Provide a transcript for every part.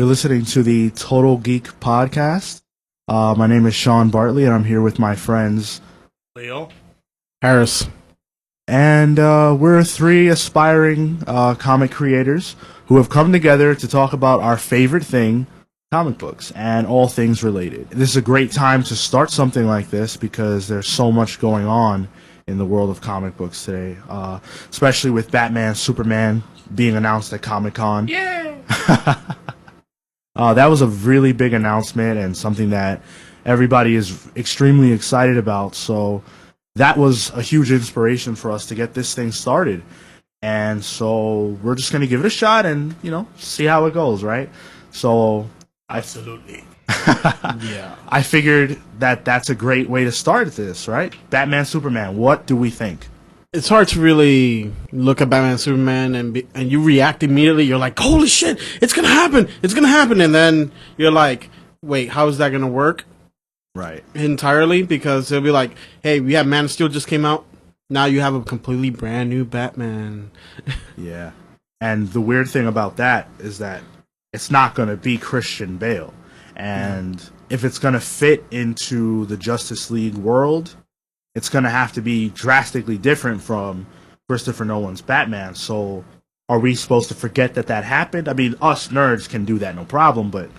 You're listening to the Total Geek podcast. My name is Sean Bartley, and I'm here with my friends Leo, Harris, and we're three aspiring comic creators who have come together to talk about our favorite thing, comic books, and all things related. This is a great time to start something like this because there's so much going on in the world of comic books today, especially with Batman, Superman being announced at Comic-Con. yay! That was a really big announcement and something that everybody is extremely excited about. So that was a huge inspiration for us to get this thing started. And so we're just going to give it a shot and, see how it goes, right? So Absolutely. yeah, I figured that that's a great way to start this, right? Batman, Superman, what do we think? it's hard to really look at Batman and Superman and you react immediately. You're like, holy shit, it's gonna happen, and then you're like, wait, how is that gonna work? Right. Entirely, because they'll be like, hey, we have Man of Steel just came out. Now you have a completely brand new Batman. Yeah. And the weird thing about that is that it's not going to be Christian Bale. And if it's going to fit into the Justice League world, it's going to have to be drastically different from Christopher Nolan's Batman. So are we supposed to forget that happened? I mean, us nerds can do that, no problem, but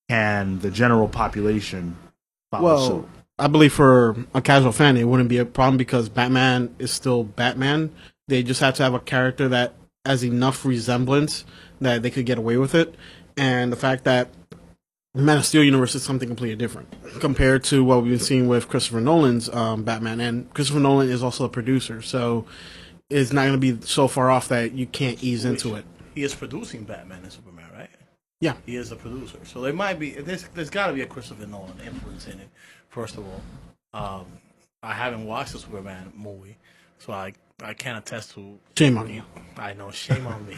can the general population follow suit? I believe for a casual fan, it wouldn't be a problem because Batman is still Batman. They just have to have a character that has enough resemblance that they could get away with it. And the fact that the Man of Steel universe is something completely different compared to what we've been seeing with Christopher Nolan's Batman. And Christopher Nolan is also a producer, so it's not going to be so far off that you can't ease into it. He is producing Batman and Superman, right? Yeah. He is the producer. So there might be, there's got to be a Christopher Nolan influence in it, first of all. I haven't watched the Superman movie, so I can't attest to... Shame on you. I know, shame on me.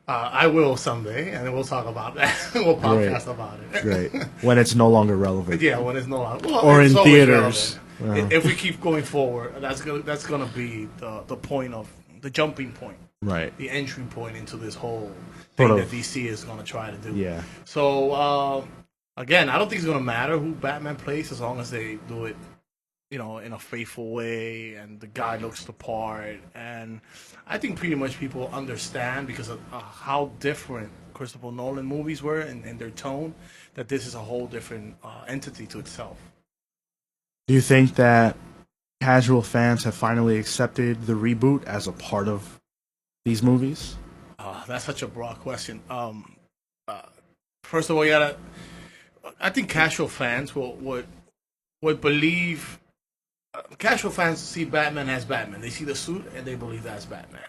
I will someday, and then we'll talk about that. We'll podcast about it. Great. When it's no longer relevant. Yeah, when it's no longer... Well, Or it's in always theaters. relevant. If we keep going forward, that's gonna be the point of... the jumping point. Right. The entry point into this whole thing that DC is going to try to do. Yeah. So, again, I don't think it's going to matter who Batman plays as long as they do it, in a faithful way and the guy looks the part. And I think pretty much people understand because of how different Christopher Nolan movies were in their tone, that this is a whole different entity to itself. Do you think that casual fans have finally accepted the reboot as a part of these movies? That's such a broad question. First of all, I think casual fans would believe. Casual fans see Batman as Batman. They see the suit and they believe that's Batman.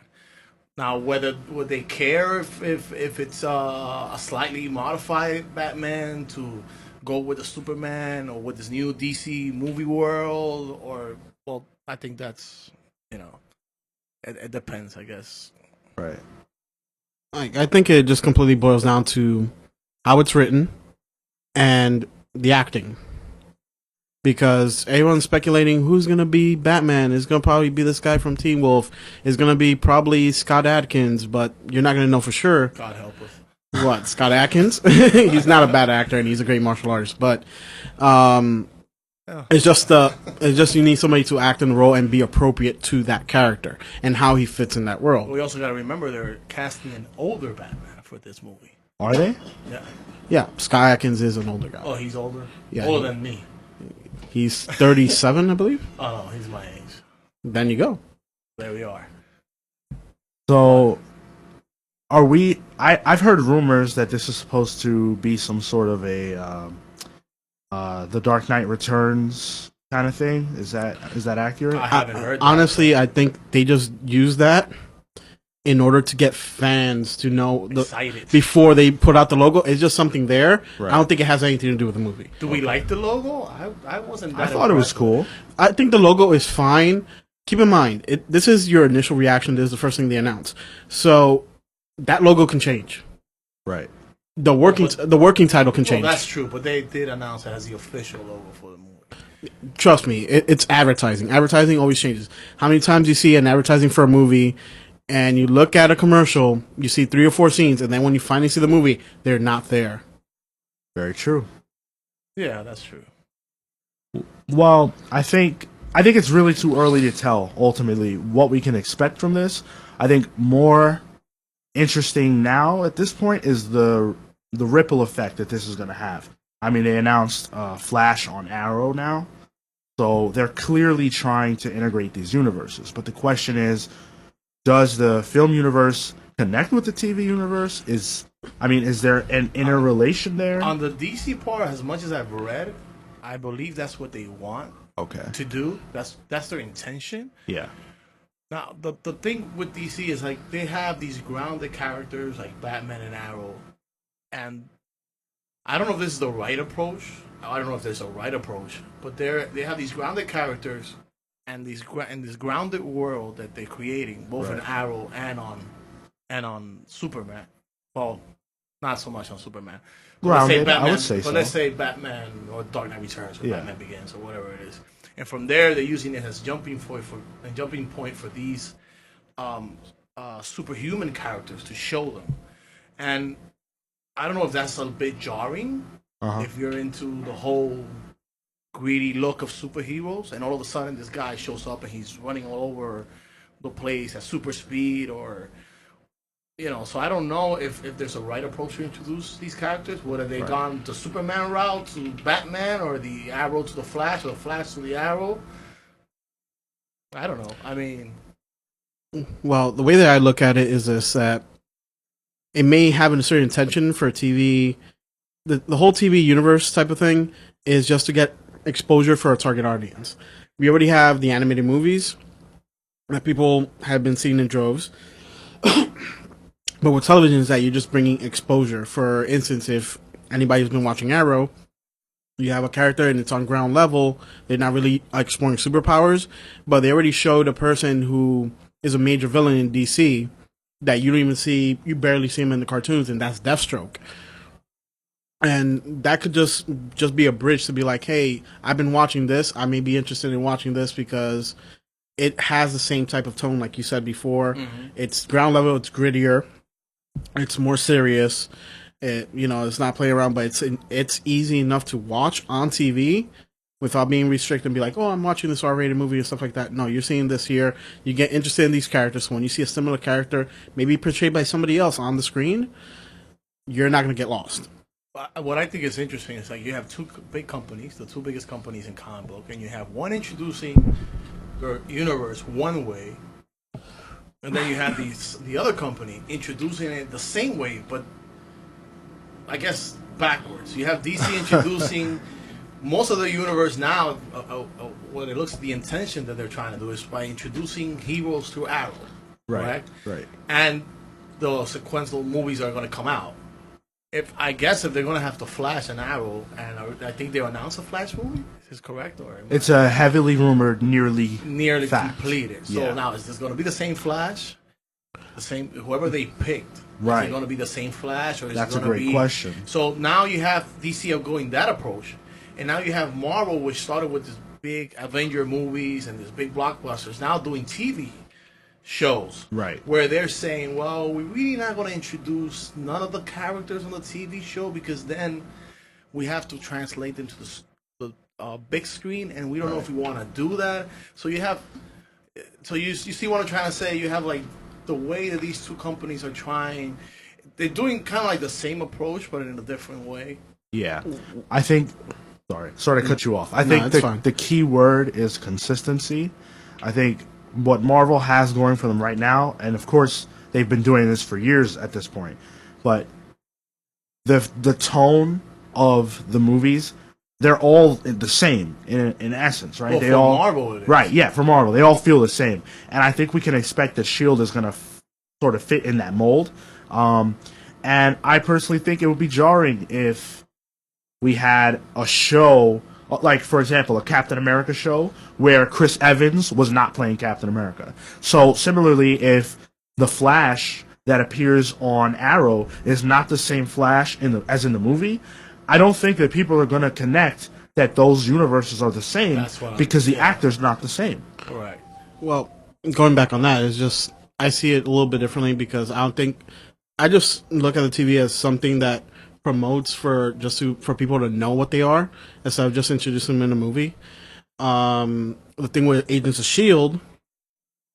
Now, would they care if it's a slightly modified Batman to go with the Superman or with this new DC movie world? Or, well, I think that's, it depends, I guess. Right. I think it just completely boils down to how it's written and the acting. Because everyone's speculating who's going to be Batman. It's going to probably be this guy from Teen Wolf. It's going to be probably Scott Adkins, but you're not going to know for sure. God help us. What, Scott Adkins? He's not a bad actor and he's a great martial artist, but it's just you need somebody to act in the role and be appropriate to that character and how he fits in that world. We also got to remember they're casting an older Batman for this movie. Are they? Yeah. Yeah, Scott Adkins is an older guy. Oh, he's older? Yeah, Older than me. He's 37, I believe. Oh, no, he's my age. Then you go. There we are. So, are we... I've heard rumors that this is supposed to be some sort of a The Dark Knight Returns kind of thing. Is that accurate? I haven't heard that. Honestly, I think they just use that in order to get fans to know Excited. before they put out the logo. It's just something there. Right. I don't think it has anything to do with the movie. Do we like the logo? I wasn't that I thought it was impressed. cool. I think the logo is fine. Keep in mind, this is your initial reaction. This is the first thing they announce. So that logo can change. Right. The working title can Well, change. that's true, but they did announce it as the official logo for the movie. Trust me, it's advertising. Advertising always changes. How many times you see an advertising for a movie and you look at a commercial, you see 3 or 4 scenes, and then when you finally see the movie, they're not there. Very true. Yeah, that's true. Well, I think it's really too early to tell ultimately what we can expect from this. I think more interesting now at this point is the ripple effect that this is going to have. I mean, they announced Flash on Arrow now, so they're clearly trying to integrate these universes. But the question is, does the film universe connect with the TV universe? Is there an interrelation there? On the DC part, as much as I've read, I believe that's what they want to do. That's their intention. Yeah. Now, the thing with DC is, like, they have these grounded characters like Batman and Arrow, and I don't know if this is the right approach. I don't know if there's a right approach, but they have these grounded characters and this grounded world that they're creating, both in Arrow and on Superman. Well, not so much on Superman. Grounded, I would say so. But let's say Batman or Dark Knight Returns or Batman Begins or whatever it is. And from there, they're using it as jumping point for these superhuman characters to show them. And I don't know if that's a bit jarring if you're into the whole greedy look of superheroes, and all of a sudden this guy shows up and he's running all over the place at super speed, or so I don't know if there's a right approach to introduce these characters. Whether they've gone the Superman route to Batman, or the Arrow to the Flash, or the Flash to the Arrow. I don't know. I mean, well, the way that I look at it is this: that it may have a certain intention for TV. The whole TV universe type of thing is just to get exposure for a target audience. We already have the animated movies that people have been seeing in droves. But with television is that you're just bringing exposure. For instance, if anybody's been watching Arrow, you have a character and it's on ground level. They're not really exploring superpowers, but they already showed a person who is a major villain in DC that you don't even see, you barely see him in the cartoons, and that's Deathstroke. And that could just be a bridge to be like, hey, I've been watching this. I may be interested in watching this because it has the same type of tone, like you said before. Mm-hmm. It's ground level. It's grittier. It's more serious. It's not playing around, but it's easy enough to watch on TV without being restricted and be like, oh, I'm watching this R-rated movie and stuff like that. No, you're seeing this here. You get interested in these characters. So when you see a similar character, maybe portrayed by somebody else on the screen, you're not going to get lost. What I think is interesting is, like, you have two big companies, the two biggest companies in comic book, and you have one introducing their universe one way, and then you have the other company introducing it the same way, but I guess backwards. You have DC introducing most of the universe now. What it looks, the intention that they're trying to do is by introducing heroes through Arrow, right? And the sequential movies are going to come out. If they're going to have to Flash and Arrow, and I think they announced a Flash movie. Is this correct, or it's a heavily rumored, nearly fact. Completed? So now, is this going to be the same Flash? The same, whoever they picked, is it going to be the same Flash, or is that's it going to be? That's a great question. So now you have DC going that approach, and now you have Marvel, which started with this big Avenger movies and these big blockbusters, now doing TV shows, where they're saying, well, we're really not going to introduce none of the characters on the TV show, because then we have to translate them to the big screen, and we don't know if we want to do that. So you see what I'm trying to say? You have, like, the way that these two companies are trying, they're doing kind of like the same approach, but in a different way. Yeah, I think. Sorry to cut you off. I think the key word is consistency. I think what Marvel has going for them right now, and of course they've been doing this for years at this point, but the tone of the movies, they're all the same in essence, right? Well, Marvel it is. Right, yeah, for Marvel, they all feel the same, and I think we can expect that S.H.I.E.L.D. is going to sort of fit in that mold. And I personally think it would be jarring if we had a show, like, for example, a Captain America show where Chris Evans was not playing Captain America. So similarly, if the Flash that appears on Arrow is not the same Flash as in the movie, I don't think that people are going to connect that those universes are the same because the actor's not the same. Correct. Well, going back on that, it's just I see it a little bit differently because I just look at the TV as something that promotes for people to know what they are instead of just introducing them in a movie. The thing with Agents of Shield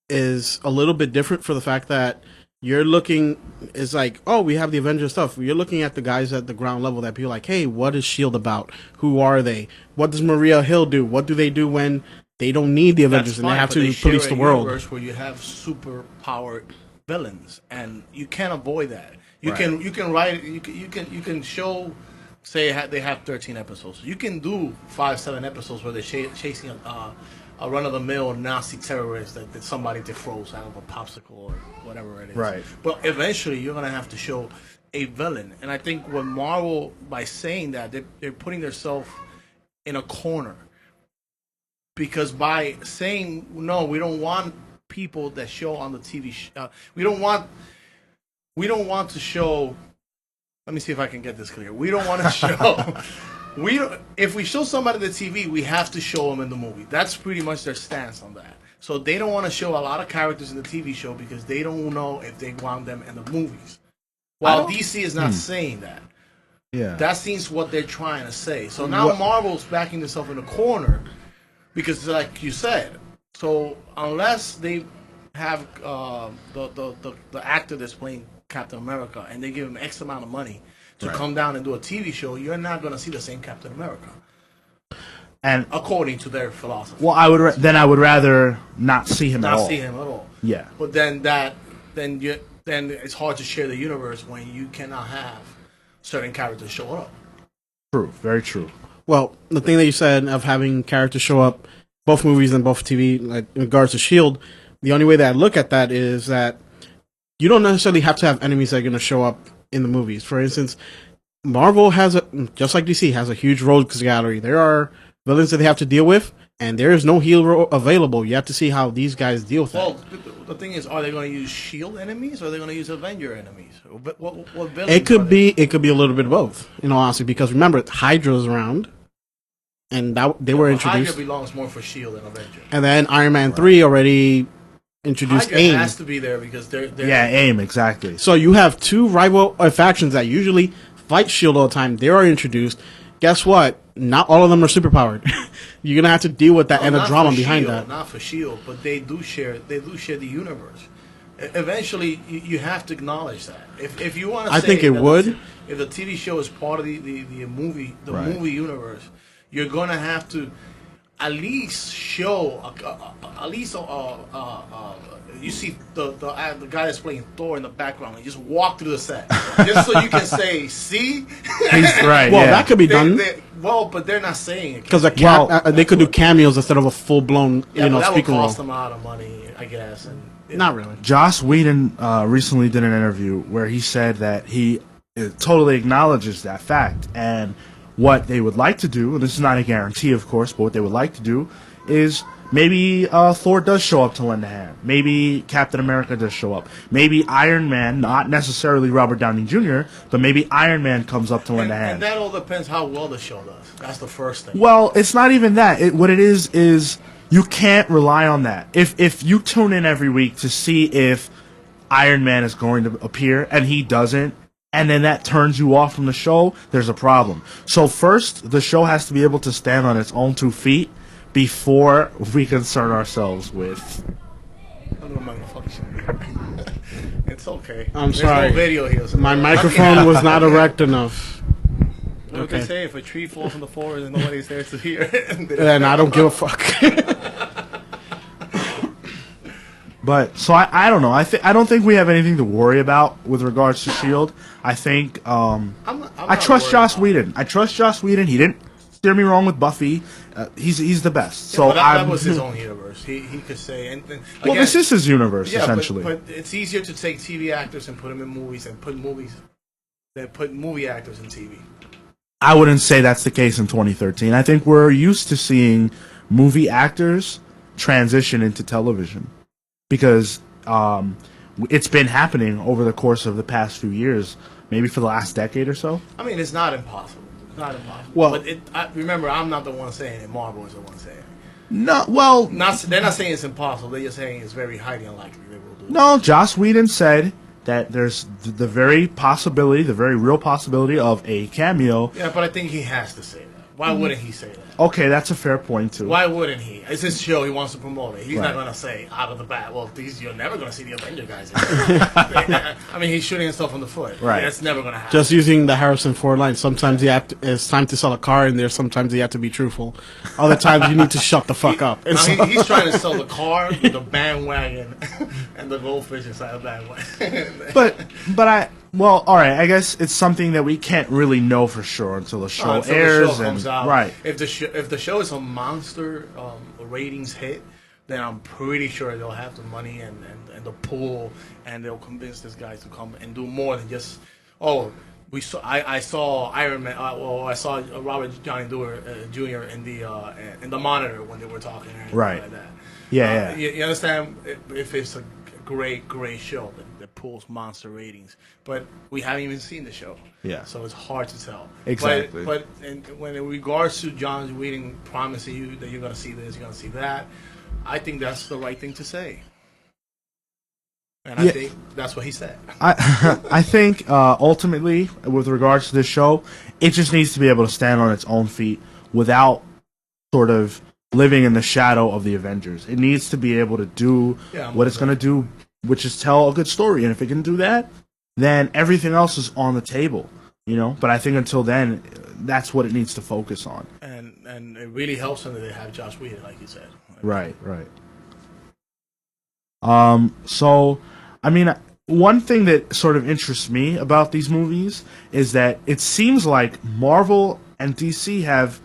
is a little bit different for the fact that you're looking is like, oh, we have the Avengers stuff. You're looking at the guys at the ground level that people are like, hey, what is Shield about? Who are they? What does Maria Hill do? What do they do when they don't need the Avengers and they have to police the world? Where you have super powered villains, and you can't avoid that. You can write you can show. Say they have 13 episodes. You can do 5-7 episodes where they're chasing a run-of-the-mill Nazi terrorist that somebody defroze out of a popsicle or whatever it is. Right. But eventually, you're gonna have to show a villain, and I think what Marvel, by saying that, they're putting themselves in a corner, because by saying no, we don't want people that show on the TV. We don't want to show. Let me see if I can get this clear. We don't want to show. If we show somebody the TV, we have to show them in the movie. That's pretty much their stance on that. So they don't want to show a lot of characters in the TV show because they don't know if they want them in the movies. While DC is not saying that. Yeah. That seems what they're trying to say. So now Marvel's backing themselves in a corner because, like you said, so unless they have the actor that's playing Captain America and they give him X amount of money to come down and do a TV show, you're not going to see the same Captain America. And according to their philosophy. Well, I would rather not see him at all. Not see him at all. Yeah. But then it's hard to share the universe when you cannot have certain characters show up. True. Very true. Well, the thing that you said of having characters show up, both movies and both TV, like in regards to S.H.I.E.L.D., the only way that I look at that is that you don't necessarily have to have enemies that are going to show up in the movies. For instance, Marvel just like DC, has a huge rogues gallery. There are villains that they have to deal with, and there is no hero available. You have to see how these guys deal with it. Well, the thing is, are they going to use S.H.I.E.L.D. enemies, or are they going to use Avenger enemies? What villains? It could be a little bit of both, in all honesty, because remember, Hydra's around, and they were introduced. Hydra belongs more for S.H.I.E.L.D. than Avenger. And then Iron Man 3 already introduced Hydra AIM. has to be there because they're AIM, exactly. So you have two rival factions that usually fight S.H.I.E.L.D. all the time. They are introduced. Guess what? Not all of them are superpowered. You're gonna have to deal with that and the drama behind that. Not for S.H.I.E.L.D., but they do share the universe. Eventually, you have to acknowledge that. If you want to, I think it would. If the TV show is part of the movie movie universe, you're gonna have to at least show you see the guy that's playing Thor in the background and just walk through the set just so you can say, see. He's right. Well, that could be done. But they're not saying it because they could do cameos instead of a full blown that would speaking role. cost them a lot of money, I guess. And not really. Joss Whedon recently did an interview where he said that he totally acknowledges that fact, and what they would like to do, and this is not a guarantee, of course, but what they would like to do is maybe Thor does show up to lend a hand. Maybe Captain America does show up. Maybe Iron Man, not necessarily Robert Downey Jr., but maybe Iron Man comes up to lend a hand. And that all depends how well the show does. That's the first thing. Well, it's not even that. What it is you can't rely on that. If you tune in every week to see if Iron Man is going to appear and he doesn't, and then that turns you off from the show, there's a problem. So first, the show has to be able to stand on its own 2 feet before we concern ourselves with. It's okay. I'm There's sorry. No video here. So my microphone was not erect enough. What they say, if a tree falls on the floor and nobody's there to hear it, then I don't give a fuck. But so I don't know. I don't think we have anything to worry about with regards to S.H.I.E.L.D. I think I trust Joss Whedon. I trust Joss Whedon. He didn't steer me wrong with Buffy. He's the best. So that was his own universe. He could say. And again, well, this is his universe essentially. But it's easier to take TV actors and put them in movies and put movie actors in TV. I wouldn't say that's the case in 2013. I think we're used to seeing movie actors transition into television. Because it's been happening over the course of the past few years, maybe for the last decade or so. I mean, it's not impossible. It's not impossible. Well, but remember, I'm not the one saying it. Marvel is the one saying it. No, well, They're not saying it's impossible. They're just saying it's very highly unlikely they will do it. no. Joss Whedon said that there's the very real possibility of a cameo. Yeah, but I think he has to say that. Why wouldn't he say that? Okay, that's a fair point too. Why wouldn't he? It's his show. He wants to promote it. He's Right. not going to say out of the bat, well, you're never going to see the Avengers guys. I mean, he's shooting himself in the foot. Right. That's never going to happen. Just using the Harrison Ford line, sometimes it's time to sell a car, and sometimes you have to be truthful. Other times you need to shut the fuck up. Now, he's trying to sell the car, the bandwagon, and the goldfish inside the bandwagon. Well, all right. I guess it's something that we can't really know for sure until the show Until airs. the show comes out. Right. If the show is a monster ratings hit, then I'm pretty sure they'll have the money and the pull, and they'll convince this guy to come and do more than just I saw Iron Man. I saw Robert Downey Jr. in the Monitor when they were talking. Right. Like that. Yeah. You understand? If it's a great show that pulls monster ratings, but we haven't even seen the show. Yeah. So it's hard to tell. Exactly. But when in regards to John Whedon promising you that you're going to see this, you're going to see that, I think that's the right thing to say. And I think that's what he said. I think ultimately, with regards to this show, it just needs to be able to stand on its own feet without sort of living in the shadow of the Avengers. It needs to be able to do what it's going to do, which is tell a good story. And if it can do that, then everything else is on the table, But I think until then, that's what it needs to focus on. And it really helps them that they have Josh Whedon, like you said. Right. So, I mean, one thing that sort of interests me about these movies is that it seems like Marvel and DC have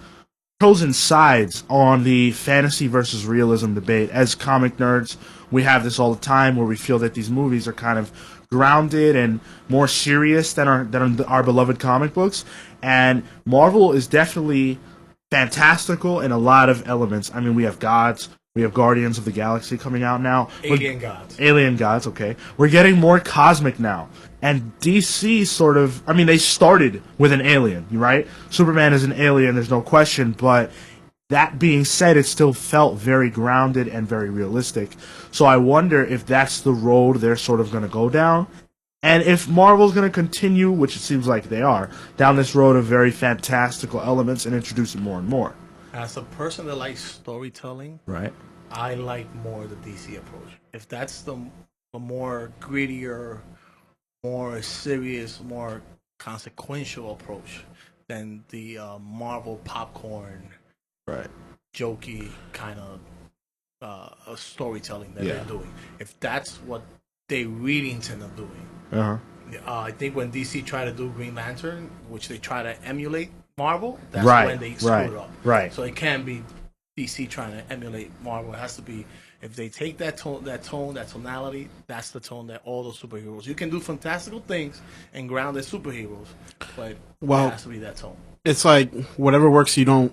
chosen sides on the fantasy versus realism debate. As comic nerds, we have this all the time where we feel that these movies are kind of grounded and more serious than our beloved comic books. And Marvel is definitely fantastical in a lot of elements. I mean, we have gods. We have Guardians of the Galaxy coming out now. Alien gods, okay. We're getting more cosmic now. And DC sort of, I mean, they started with an alien, right? Superman is an alien, there's no question, but that being said, it still felt very grounded and very realistic. So I wonder if that's the road they're sort of going to go down. And if Marvel's going to continue, which it seems like they are, down this road of very fantastical elements and introduce it more and more. As a person that likes storytelling, right, I like more the DC approach. If that's the more grittier, more serious, more consequential approach than the Marvel popcorn, right, jokey kind of storytelling that they're doing. If that's what they really intend on doing, I think when DC tried to do Green Lantern, which they try to emulate Marvel, that's when they screwed up. Right. So it can't be DC trying to emulate Marvel. It has to be, if they take that tonality, that's the tone that all those superheroes. You can do fantastical things and grounded superheroes, but it has to be that tone. It's like whatever works, you don't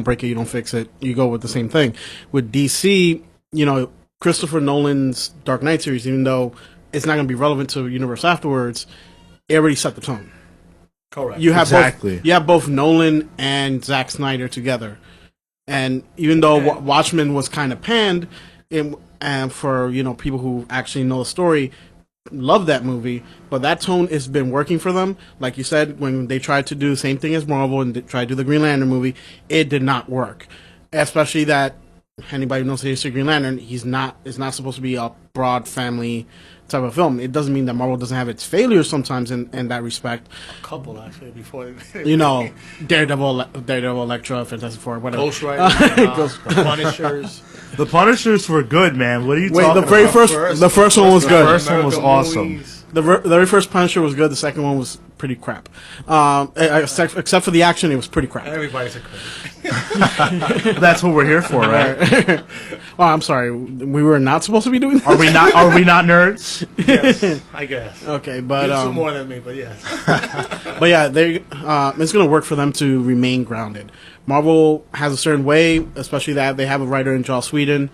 break it, you don't fix it. You go with the same thing. With DC, Christopher Nolan's Dark Knight series, even though it's not going to be relevant to the universe afterwards, it already set the tone. Correct. You have both Nolan and Zack Snyder together, and even though Watchmen was kind of panned, and for people who actually know the story, love that movie, but that tone has been working for them. Like you said, when they tried to do the same thing as Marvel and tried to do the Green Lantern movie, it did not work. Especially that anybody who knows the history of Green Lantern, it's not supposed to be a broad family type of film. It doesn't mean that Marvel doesn't have its failures sometimes in that respect. A couple, actually, before Daredevil, Elektra, Fantastic Four, whatever. Ghost Rider, Punishers. The Punishers were good, man. What are you talking about? The first one was good. The first one was awesome. The very first Punisher was good. The second one was pretty crap. Except for the action, it was pretty crap. Everybody's a critic. That's what we're here for, right? Oh, I'm sorry. We were not supposed to be doing that. Are we not nerds? Yes, I guess. Okay, but you two more than me, but yes. But yeah, it's going to work for them to remain grounded. Marvel has a certain way, especially that they have a writer in Joss Whedon.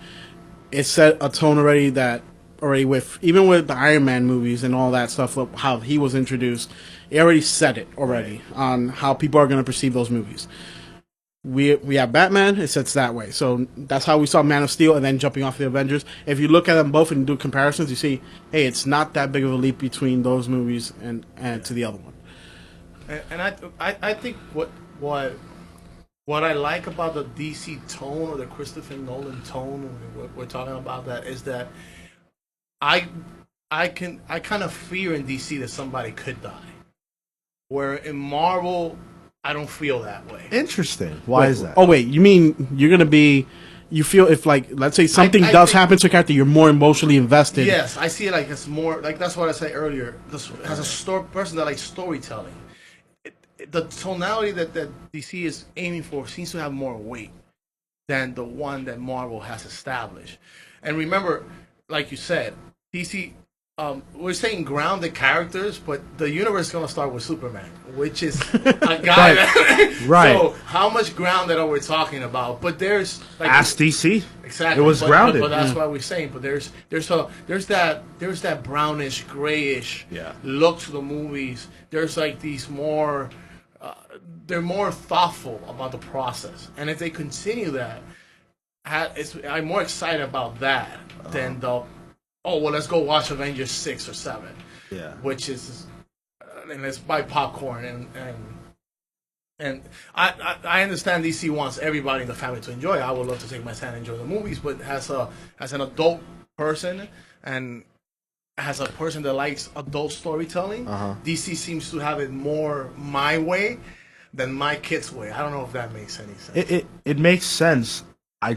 It set a tone already with the Iron Man movies and all that stuff, how he was introduced. It already set it on how people are going to perceive those movies. we have Batman, it sets that way. So that's how we saw Man of Steel and then jumping off the Avengers. If you look at them both and do comparisons, you see, hey, it's not that big of a leap between those movies and to the other one. And I think what I like about the DC tone or the Christopher Nolan tone, when we're talking about that, is that I kind of fear in DC that somebody could die, where in Marvel I don't feel that way. Interesting. Why is that? Oh wait, you mean you're gonna be? You feel if like let's say something does happen to a character, you're more emotionally invested. Yes, I see it like it's more like that's what I said earlier. As a person that likes storytelling, the tonality that DC is aiming for seems to have more weight than the one that Marvel has established. And remember, like you said, DC. We're saying grounded characters, but the universe is going to start with Superman, which is a guy. Right. So how much grounded are we talking about? But there's like Ask DC. Exactly. It was grounded. But that's why we're saying. But there's that brownish, grayish look to the movies. There's like these more. They're more thoughtful about the process, and if they continue that, I'm more excited about that than the. Oh, well, let's go watch Avengers 6 or 7. Yeah. Which is, and let's buy popcorn. And I understand DC wants everybody in the family to enjoy it. I would love to take my son and enjoy the movies, but as an adult person and as a person that likes adult storytelling, DC seems to have it more my way than my kid's way. I don't know if that makes any sense. It makes sense. I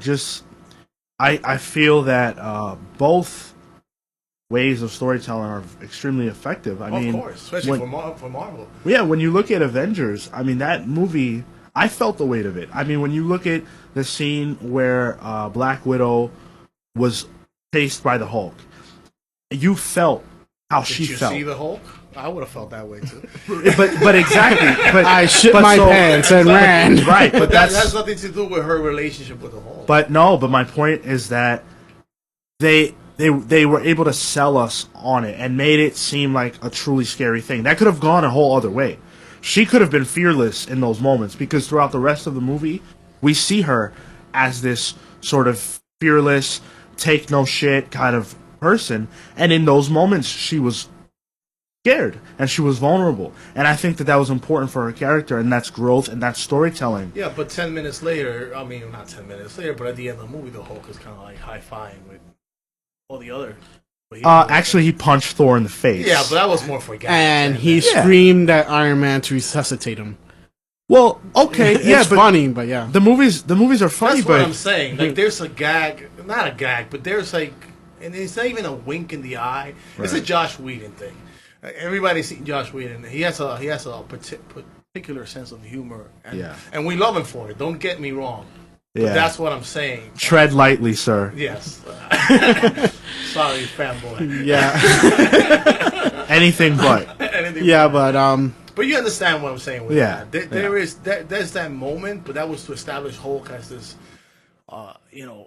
feel that both ways of storytelling are extremely effective. I mean, of course, especially for Marvel. Yeah, when you look at Avengers, I mean, that movie, I felt the weight of it. I mean, when you look at the scene where Black Widow was chased by the Hulk, you felt how she felt. Did you see the Hulk? I would have felt that way too. but exactly. But I shit my pants and ran. Right, but that has nothing to do with her relationship with the Hulk. But no, but my point is that they were able to sell us on it and made it seem like a truly scary thing. That could have gone a whole other way. She could have been fearless in those moments because throughout the rest of the movie, we see her as this sort of fearless, take no shit kind of person. And in those moments, she was scared and she was vulnerable. And I think that was important for her character, and that's growth and that's storytelling. Yeah, but 10 minutes later, I mean, not 10 minutes later, but at the end of the movie, the Hulk is kind of like high-fiving with all the other. Actually, he punched Thor in the face. Yeah, but that was more for gas. And he screamed at Iron Man to resuscitate him. Well, okay, it's funny, but yeah, the movies are funny. That's but what I'm saying. Like, there's a gag, not a gag, but there's like, and it's not even a wink in the eye. Right. It's a Josh Whedon thing. Everybody's seen Josh Whedon. He has a particular sense of humor, and we love him for it. Don't get me wrong. But that's what I'm saying. Tread lightly, sir. Yes. Sorry, fanboy. Yeah. Anything but. But you understand what I'm saying with that. There's that moment, but that was to establish Hulk as this,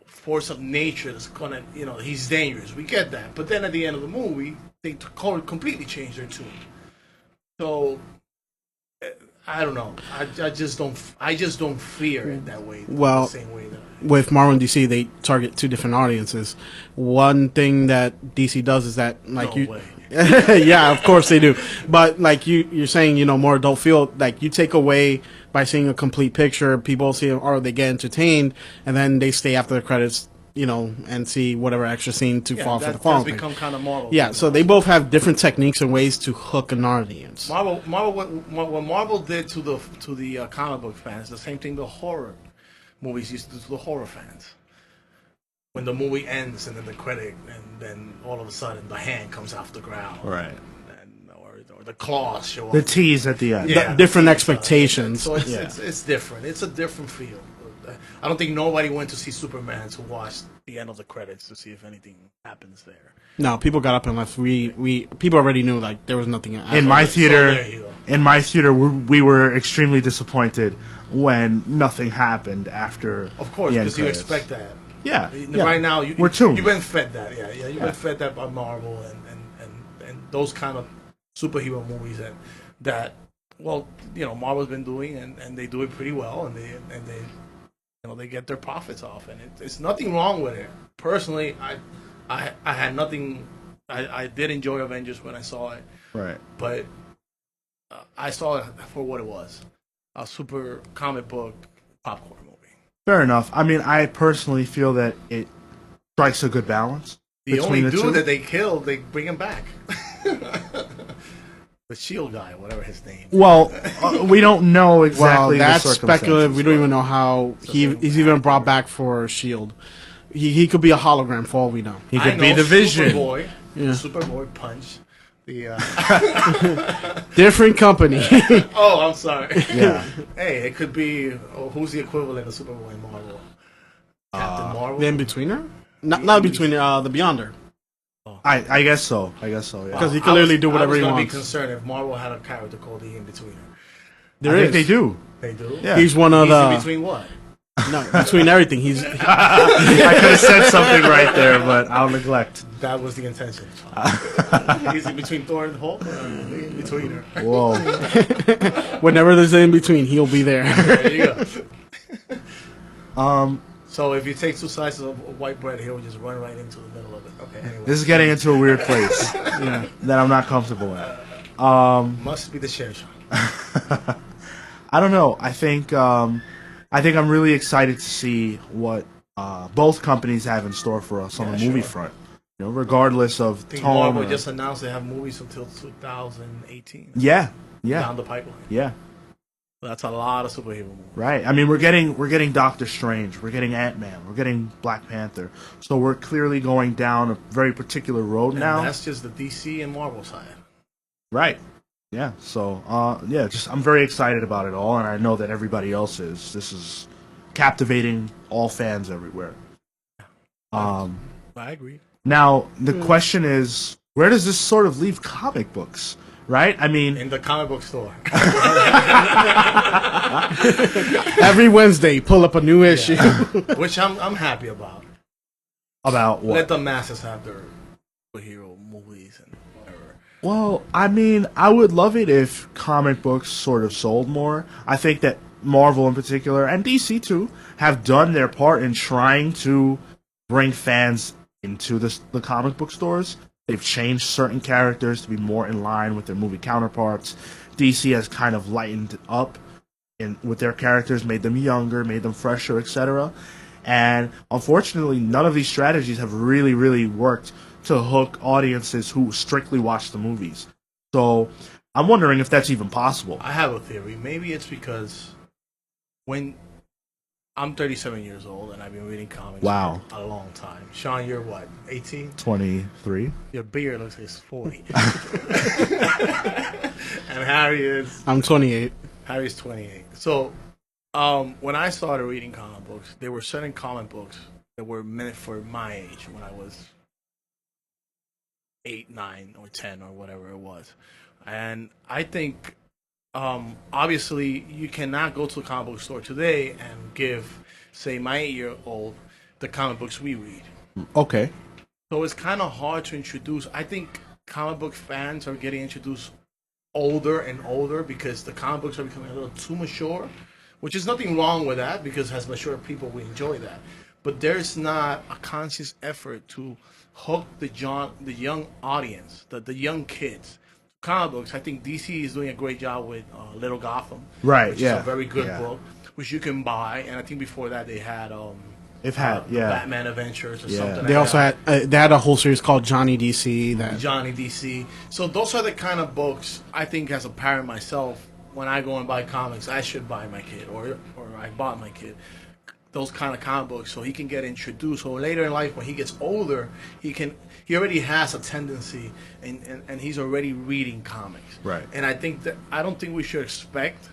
force of nature that's gonna, he's dangerous. We get that. But then at the end of the movie, they completely changed their tune. So I don't know. I just don't fear it that way. Well, the same way that with Marvel and DC, they target two different audiences. One thing that DC does is that, like, yeah, of course they do. But like you're saying, more adult feel. Like, you take away by seeing a complete picture, people see it, or they get entertained, and then they stay after the credits, and see whatever extra scene to fall for the following. That's become kind of Marvel. Yeah, so they both have different techniques and ways to hook an audience. What Marvel did to the comic book fans, the same thing the horror movies used to do to the horror fans. When the movie ends and then the credit, and then all of a sudden the hand comes off the ground, right? Or the claws show up. The tease at the end. Yeah, different expectations. So it's different. It's a different feel. I don't think nobody went to see Superman to watch the end of the credits to see if anything happens there. No, people got up and left. People already knew, like, there was nothing. In my theater, we were extremely disappointed when nothing happened after. Of course, because you expect that. Yeah. Right now, we're tuned. You've been fed that. Yeah. You've been fed that by Marvel and those kind of superhero movies that well, Marvel's been doing, and they do it pretty well, and they they get their profits off, and it's nothing wrong with it. Personally, I had nothing. I did enjoy Avengers when I saw it, Right. but I saw it for what it was, a super comic book popcorn movie. Fair enough. I mean, I personally feel that it strikes a good balance. The only between the dude two. that they killed, they bring him back. The Shield guy, whatever his name. Well, we don't know exactly. Well, that's the speculative. We don't even know how So he's even brought back for Shield. He could be a hologram for all we know. He I could be know the Vision. Superboy, Yeah. Superboy Punch. The Different company. oh, I'm sorry. Yeah. Hey, it could be. Who's the equivalent of Superboy in Marvel? Captain Marvel. The in-betweener? Not between the Beyonder. I guess so. I guess so. Yeah. Because he can literally do whatever he I was wants. be concerned if Marvel had a character called the In-Betweener. There I think is. they do. They do? Yeah. He's one of He's in the between what? no between everything. He's I could have said something right there, but I'll neglect. That was the intention. He's in between Thor and Hulk, or the In-Betweener. Whoa. whenever there's an in between, he'll be there. There you go. Um, So if you take two slices of white bread, he'll just run right into the middle of it. Okay. Anyway. this is getting into a weird place that I'm not comfortable in. Must be the share shot. I don't know. I think I'm really excited to see what both companies have in store for us on the movie front. Regardless of I think tone. Marvel or- just announced they have movies until 2018. yeah, Down the pipeline. yeah. That's a lot of superhero movies. Right. I mean, we're getting Doctor Strange, we're getting Ant-Man, we're getting Black Panther. So we're clearly going down a very particular road And now. that's just the DC and Marvel side. Right. Yeah. So just I'm very excited about it all, and I know that everybody else is. This is captivating all fans everywhere. I agree. Now the question is, where does this sort of leave comic books? Right? I mean, In the comic book store. Every Wednesday, pull up a new issue. Which I'm happy about. about what? Let the masses have their superhero movies and whatever. Well, I mean, I would love it if comic books sort of sold more. I think that Marvel in particular, and DC too, have done their part in trying to bring fans into the comic book stores. They've changed certain characters to be more in line with their movie counterparts. DC has kind of lightened up with their characters, made them younger, made them fresher, etc. And unfortunately, none of these strategies have really, really worked to hook audiences who strictly watch the movies. So I'm wondering if that's even possible. I have a theory. Maybe it's because when I'm 37 years old and I've been reading comics Wow. for a long time. Sean, you're what, 18? 23. Your beard looks like it's 40. And I'm 28. Harry's 28. So when I started reading comic books, there were certain comic books that were meant for my age when I was 8, 9, or 10, or whatever it was. And I think obviously you cannot go to a comic book store today and give, say, my 8-year-old the comic books we read. Okay. So it's kind of hard to introduce. I think comic book fans are getting introduced older and older because the comic books are becoming a little too mature, which is nothing wrong with that because as mature people, we enjoy that. But there's not a conscious effort to hook the young audience, the young kids. Comic books. I think DC is doing a great job with Little Gotham, Right, which yeah, is a very good yeah. book, which you can buy. And I think before that they had They've had, the yeah. Batman Adventures or Yeah. something. They like also that. had they had a whole series called Johnny DC. That Johnny DC. So those are the kind of books I think as a parent myself, when I go and buy comics, I should buy my kid or I bought my kid those kind of comic books so he can get introduced. So later in life when he gets older, he already has a tendency and he's already reading comics. Right. And I don't think we should expect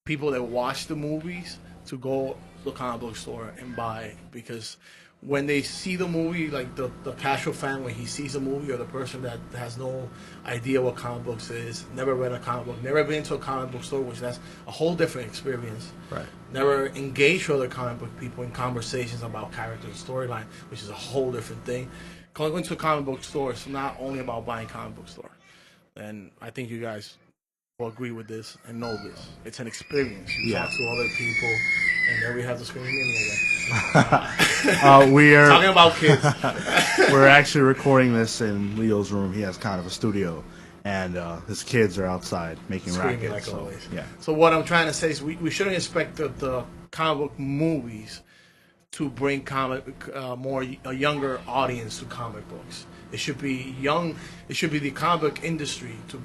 people that watch the movies to go to the comic book store and buy, because when they see the movie, like the casual fan, when he sees a movie, or the person that has no idea what comic books is, never read a comic book, never been to a comic book store, which that's a whole different experience. Right. Never engaged with other comic book people in conversations about characters and storyline, which is a whole different thing. Going to a comic book store is not only about buying comic book store. And I think you guys will agree with this and know this. It's an experience. You Yeah. talk to other people, and then we have to scream again. We are Talking about kids. we're actually recording this in Leo's room. He has kind of a studio, and his kids are outside making Screaming rackets. like always. Yeah. So what I'm trying to say is we shouldn't expect the comic book movies to bring a younger audience to comic books. It should be young. It should be the comic book industry to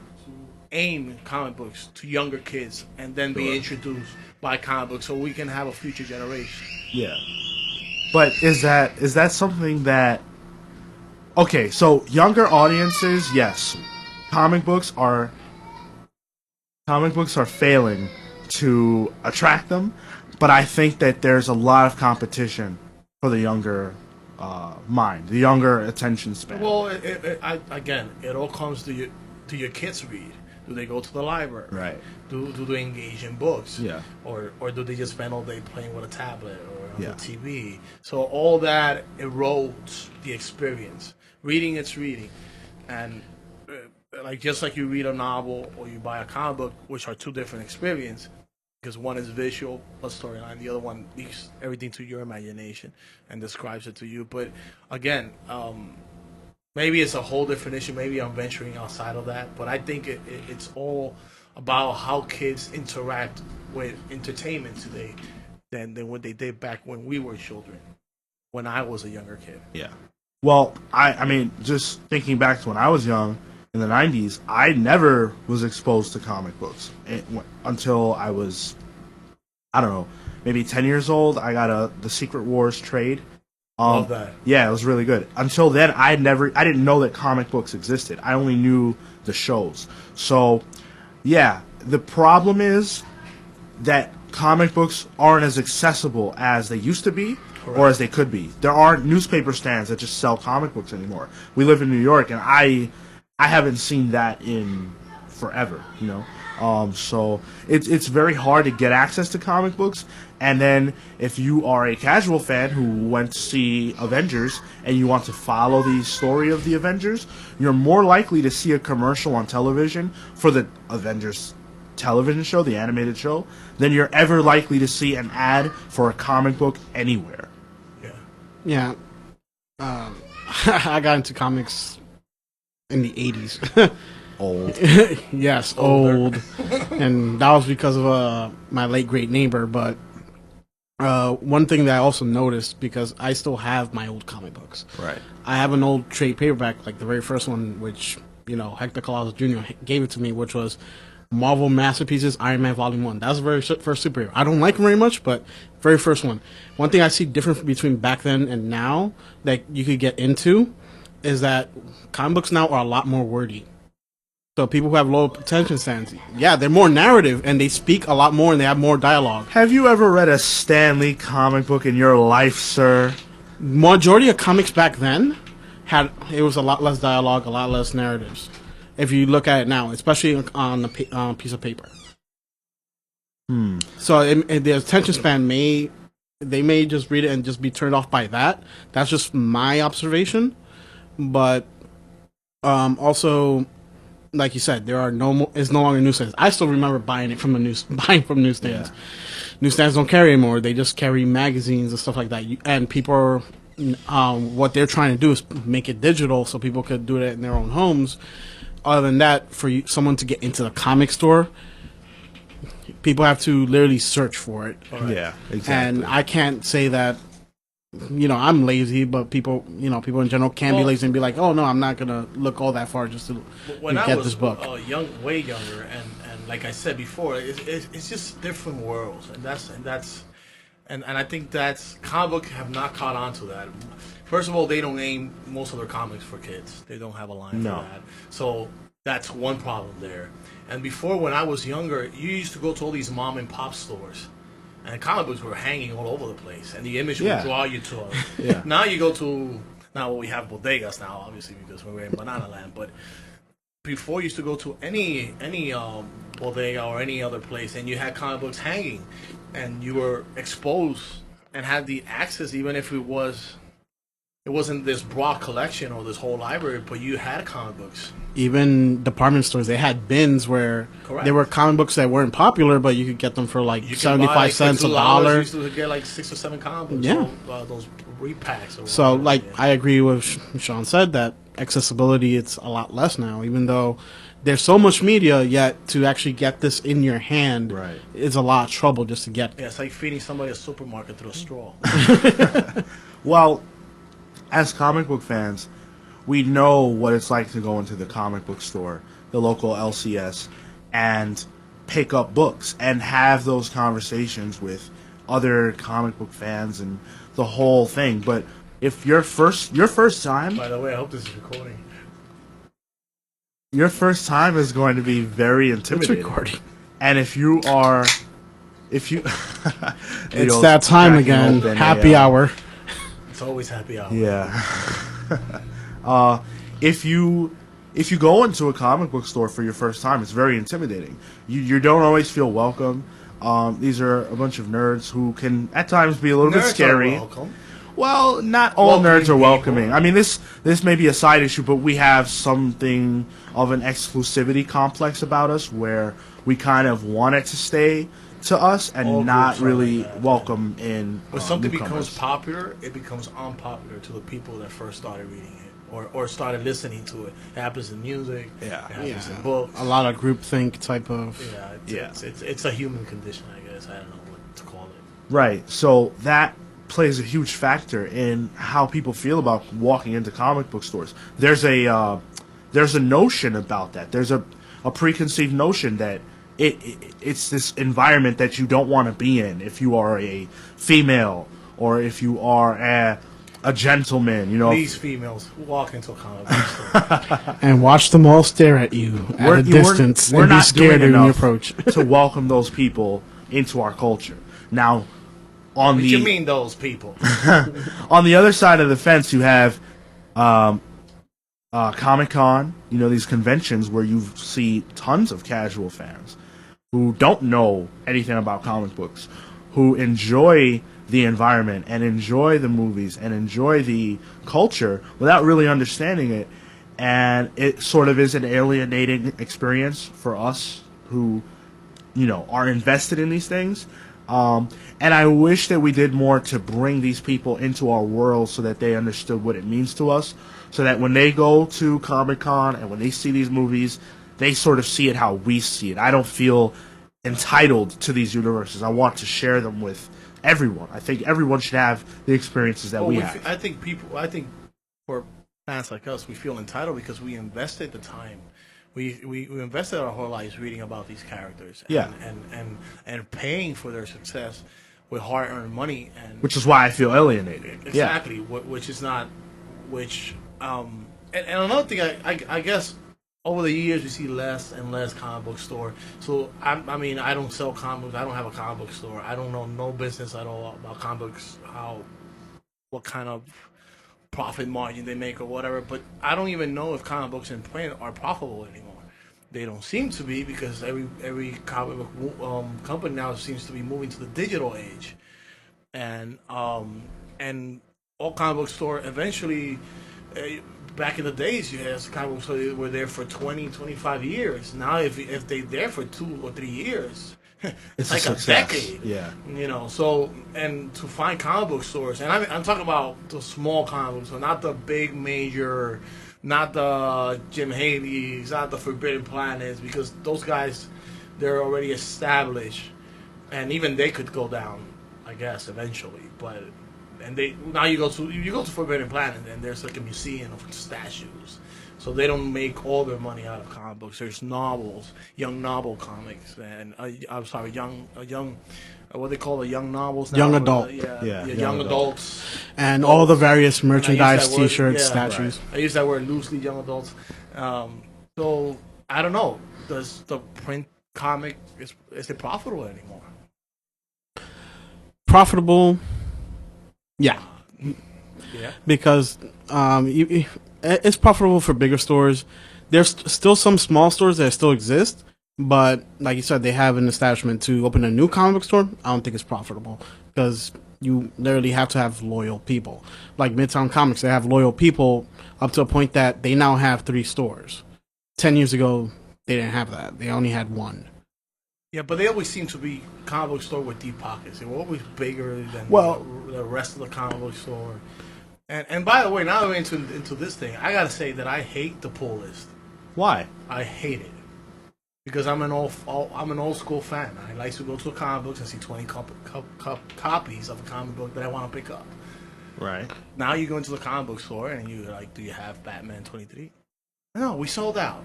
aim comic books to younger kids, and then be introduced by comic books, so we can have a future generation. Yeah. But is that something that? Okay, so younger audiences, yes, comic books are failing to attract them, but I think that there's a lot of competition for the younger mind, the younger attention span. Well, it all comes to your kids read. Do they go to the library? Right. Do they engage in books? Yeah. Or do they just spend all day playing with a tablet or on Yeah. the TV? So all that erodes the experience. Reading, it's reading, and just like you read a novel or you buy a comic book, which are two different experiences. Because one is visual, a storyline. The other one leaves everything to your imagination and describes it to you. But again, maybe it's a whole different issue. Maybe I'm venturing outside of that. But I think it's all about how kids interact with entertainment today than what they did back when we were children, when I was a younger kid. Yeah. Well, I mean, just thinking back to when I was young in the 90s, I never was exposed to comic books until I was, I don't know, maybe 10 years old. I got the Secret Wars trade. Love that. Yeah, it was really good. Until then, I didn't know that comic books existed. I only knew the shows. So, yeah, the problem is that comic books aren't as accessible as they used to be. Correct. Or as they could be. There aren't newspaper stands that just sell comic books anymore. We live in New York, and I haven't seen that in forever, you know. So it's very hard to get access to comic books. And then if you are a casual fan who went to see Avengers and you want to follow the story of the Avengers, you're more likely to see a commercial on television for the Avengers television show, the animated show, than you're ever likely to see an ad for a comic book anywhere. Yeah. I got into comics in the 80s. Old. Yes, old. And that was because of my late great neighbor. But one thing that I also noticed, because I still have my old comic books. Right. I have an old trade paperback, like the very first one, which, Hector Colossus Jr. gave it to me, which was Marvel Masterpieces Iron Man Volume 1. That was the very first superhero. I don't like him very much, but very first one. One thing I see different between back then and now that you could get into is that comic books now are a lot more wordy. So people who have low attention spans, yeah, they're more narrative and they speak a lot more and they have more dialogue. Have you ever read a Stan Lee comic book in your life, sir? Majority of comics back then it was a lot less dialogue, a lot less narratives. If you look at it now, especially on a piece of paper. So the attention span may just read it and just be turned off by that. That's just my observation. But also, like you said, it's no longer newsstands. I still remember buying from newsstands. Yeah. Newsstands don't carry anymore. They just carry magazines and stuff like that. And people are, what they're trying to do is make it digital so people could do it in their own homes. Other than that, for someone to get into the comic store, people have to literally search for it. Right. Yeah, exactly. And I can't say that, I'm lazy, but people in general can be lazy and be like, oh no, I'm not gonna look all that far just to get this book. Way younger, and like I said before, it's just different worlds, and I think that's comic book have not caught on to that. First of all, they don't aim most of their comics for kids. They don't have a line for that. So that's one problem there. And before, when I was younger, you used to go to all these mom and pop stores, and comic books were hanging all over the place, and the image would draw you to them. Yeah. Now you go to, we have bodegas now, obviously, because we're in Banana Land, but before you used to go to any bodega or any other place, and you had comic books hanging, and you were exposed and had the access, even if it was it wasn't this broad collection or this whole library, but you had comic books. Even department stores, they had bins where Correct. there were comic books that weren't popular, but you could get them for like You could 75 buy, cents, $2. $1. You used to get like 6 or 7 comic books. Yeah. Those repacks. Or So, whatever, like, yeah. I agree with Sean said that accessibility, it's a lot less now, even though there's so much media, yet to actually get this in your hand Right. is a lot of trouble just to get. Yeah, it's like feeding somebody a supermarket through a straw. Well, as comic book fans, we know what it's like to go into the comic book store, the local LCS, and pick up books and have those conversations with other comic book fans and the whole thing. But if your first time, By the way, I hope this is recording. your first time is going to be very It's intimidating. recording. And if you It's that time again. Happy hour. It's always happy hour. Yeah. If you go into a comic book store for your first time, it's very intimidating. You don't always feel welcome. These are a bunch of nerds who can at times be a little bit Nerds are scary. welcome. Well, not all Welcoming nerds are welcoming. people. I mean, this may be a side issue, but we have something of an exclusivity complex about us where we kind of want it to stay to us and All not groups are really like that, welcome in When something newcomers. becomes popular, it becomes unpopular to the people that first started reading it or started listening to it. It happens in music. Yeah. It happens Yeah. in books. A lot of groupthink type of. Yeah, it's a human condition, I guess. I don't know what to call it. Right. So that plays a huge factor in how people feel about walking into comic book stores. There's a notion about that. There's a preconceived notion that it's this environment that you don't want to be in if you are a female or if you are a gentleman. You know, These females walk into a comic book store. And watch them all stare at you at a distance we're and be not scared doing when you enough approach. to welcome those people into our culture. Now, on What the you mean, those people? on the other side of the fence, you have Comic-Con, you know, these conventions where you see tons of casual fans who don't know anything about comic books, who enjoy the environment and enjoy the movies and enjoy the culture without really understanding it. And it sort of is an alienating experience for us who, you know, are invested in these things. And I wish that we did more to bring these people into our world so that they understood what it means to us. So that when they go to Comic-Con and when they see these movies, they sort of see it how we see it. I don't feel entitled to these universes. I want to share them with everyone. I think everyone should have the experiences that we have. I think for fans like us, we feel entitled because we invested the time. We invested our whole lives reading about these characters. Yeah. And paying for their success with hard-earned money. And Which is why I feel alienated. exactly, which is not, and another thing, I guess over the years we see less and less comic book store. So I mean, I don't sell comic books. I don't have a comic book store. I don't know no business at all about comic books. What kind of profit margin they make or whatever. But I don't even know if comic books in print are profitable anymore. They don't seem to be because every comic book company now seems to be moving to the digital age, and all comic book store eventually. Back in the days, you had comic book stores that were there for 20, 25 years. Now, if they're there for 2 or 3 years, it's like a decade. Yeah. You know, so, and to find comic book stores, and I'm talking about the small comic books, so not the big major, not the Jim Haley's, not the Forbidden Planets, because those guys, they're already established, and even they could go down, I guess, eventually. But and now you go to Forbidden Planet, and there's like a museum of statues. So they don't make all their money out of comic books. There's novels, young novel comics, and I'm sorry, what they call the young novels now? Young adult. Young adults. And all the various And I use merchandise, that word- T-shirts, yeah, statues. I use that word loosely, young adults. So I don't know. Does the print comic is it profitable anymore? Profitable, yeah, Yeah. because it's profitable for bigger stores. There's still some small stores that still exist, but like you said, they have an establishment. To open a new comic book store, I don't think it's profitable because You literally have to have loyal people. Like Midtown Comics, they have loyal people up to a point that they now have 3 stores. 10 years ago, they didn't have that. They only had 1. Yeah, but they always seem to be comic book store with deep pockets. They were always bigger than the rest of the comic book store. And by the way, now I'm into this thing. I gotta say that I hate the pull list. Why? I hate it because I'm an old school fan. I like to go to a comic book and see 20 copies of a comic book that I want to pick up. Right. Now you go into the comic book store and you're like, do you have Batman 23? No, we sold out.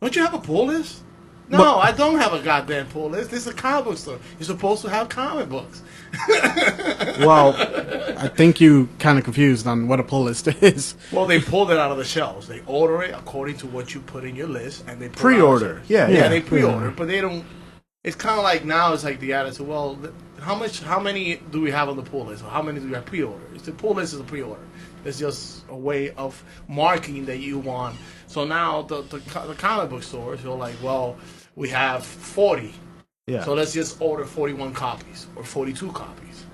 Don't you have a pull list? No, I don't have a goddamn pull list. This is a comic book store. You're supposed to have comic books. Well, I think you kind of confused on what a pull list is. Well, they pulled it out of the shelves. They order it according to what you put in your list, and they pre-order. Yeah, they pre-order, but they don't. It's kind of like now. It's like the attitude. Well, how many do we have on the pull list? Or how many do we have pre-order? The pull list is a pre-order. It's just a way of marking that you want. So now the comic book stores are like, well, we have 40. Yeah. So let's just order 41 copies or 42 copies.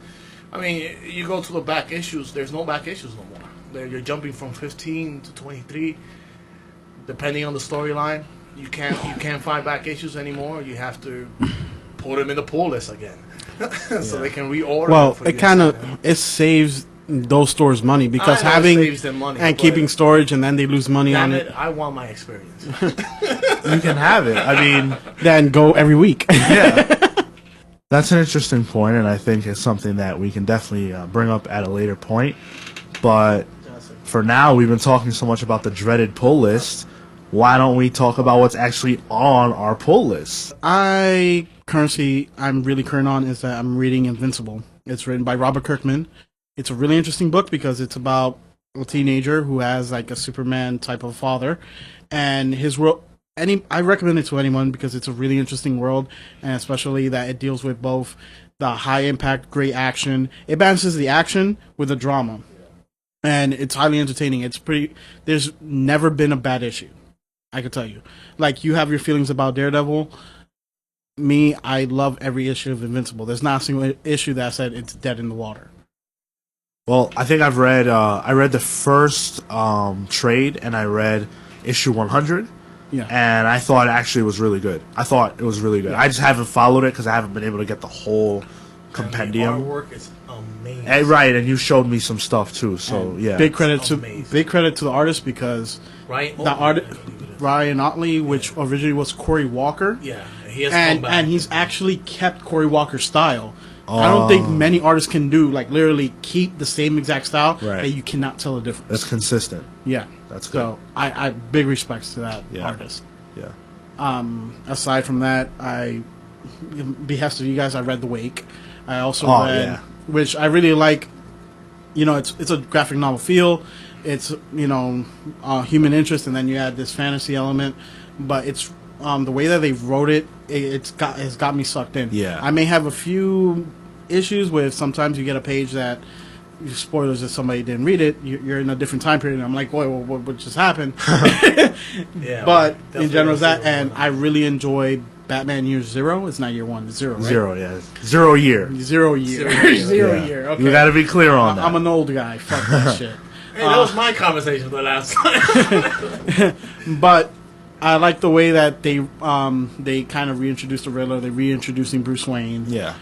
I mean, you go to the back issues. There's no back issues no more. You're jumping from 15 to 23, depending on the storyline. You can't find back issues anymore. You have to put them in the pull list again, so they can reorder. Well, it saves those stores money because having saves them money, and keeping storage, and then they lose money on it. I want my experience. You can have it. I mean, then go every week. Yeah. That's an interesting point, and I think it's something that we can definitely bring up at a later point. But for now, we've been talking so much about the dreaded pull list. Why don't we talk about what's actually on our pull list? I'm really current on is that I'm reading Invincible. It's written by Robert Kirkman. It's a really interesting book because it's about a teenager who has like a Superman type of father, and his world. I recommend it to anyone because it's a really interesting world, and especially that it deals with both the high impact, great action. It balances the action with the drama, and it's highly entertaining. There's never been a bad issue, I could tell you. Like, you have your feelings about Daredevil. Me, I love every issue of Invincible. There's not a single issue that said it's dead in the water. Well, I think I read the first trade, and I read issue 100. Yeah. And I thought it actually was really good. I thought it was really good. I just haven't followed it because I haven't been able to get the whole compendium. And the artwork is amazing. Right, and you showed me some stuff too. So yeah, big credit to the artist because Ryan Otley, which originally was Cory Walker. Yeah, he has come back. And he's actually kept Cory Walker's style. I don't think many artists can do literally keep the same exact style that you cannot tell the difference. That's consistent. Yeah, that's good. So I big respects to that artist. Yeah. Aside from that, behest of you guys, I read The Wake. I also read, which I really like. You know, it's a graphic novel feel. It's human interest, and then you add this fantasy element. But it's the way that they wrote it. It's got me sucked in. Yeah. I may have a few issues with sometimes you get a page that spoilers if somebody didn't read it. You're in a different time period. And I'm like, boy, what just happened? Yeah. But in general, and I really enjoy Batman Year Zero. It's not Year 1, it's 0, right? 0, yeah. 0 year. 0 year. 0 year. Okay. You got to be clear on that. I'm an old guy. Fuck that shit. Hey, that was my conversation the last time. But I like the way that they kind of reintroduced the Riddler. They're reintroducing Bruce Wayne. Yeah.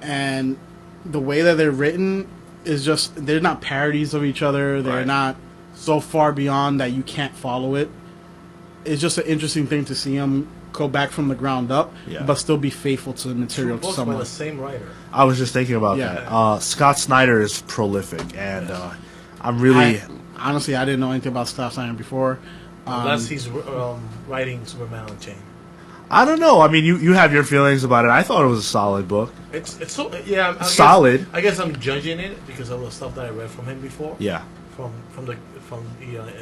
And the way that they're written is just, they're not parodies of each other. They're not so far beyond that you can't follow it. It's just an interesting thing to see them go back from the ground up, but still be faithful to the material to someone. By the same writer. I was just thinking about that. Scott Snyder is prolific, and I'm really... Honestly, I didn't know anything about Scott Snyder before. Unless he's writing Superman Unchained. I don't know. I mean, you have your feelings about it. I thought it was a solid book. It's so solid. I guess I'm judging it because of the stuff that I read from him before. Yeah. From the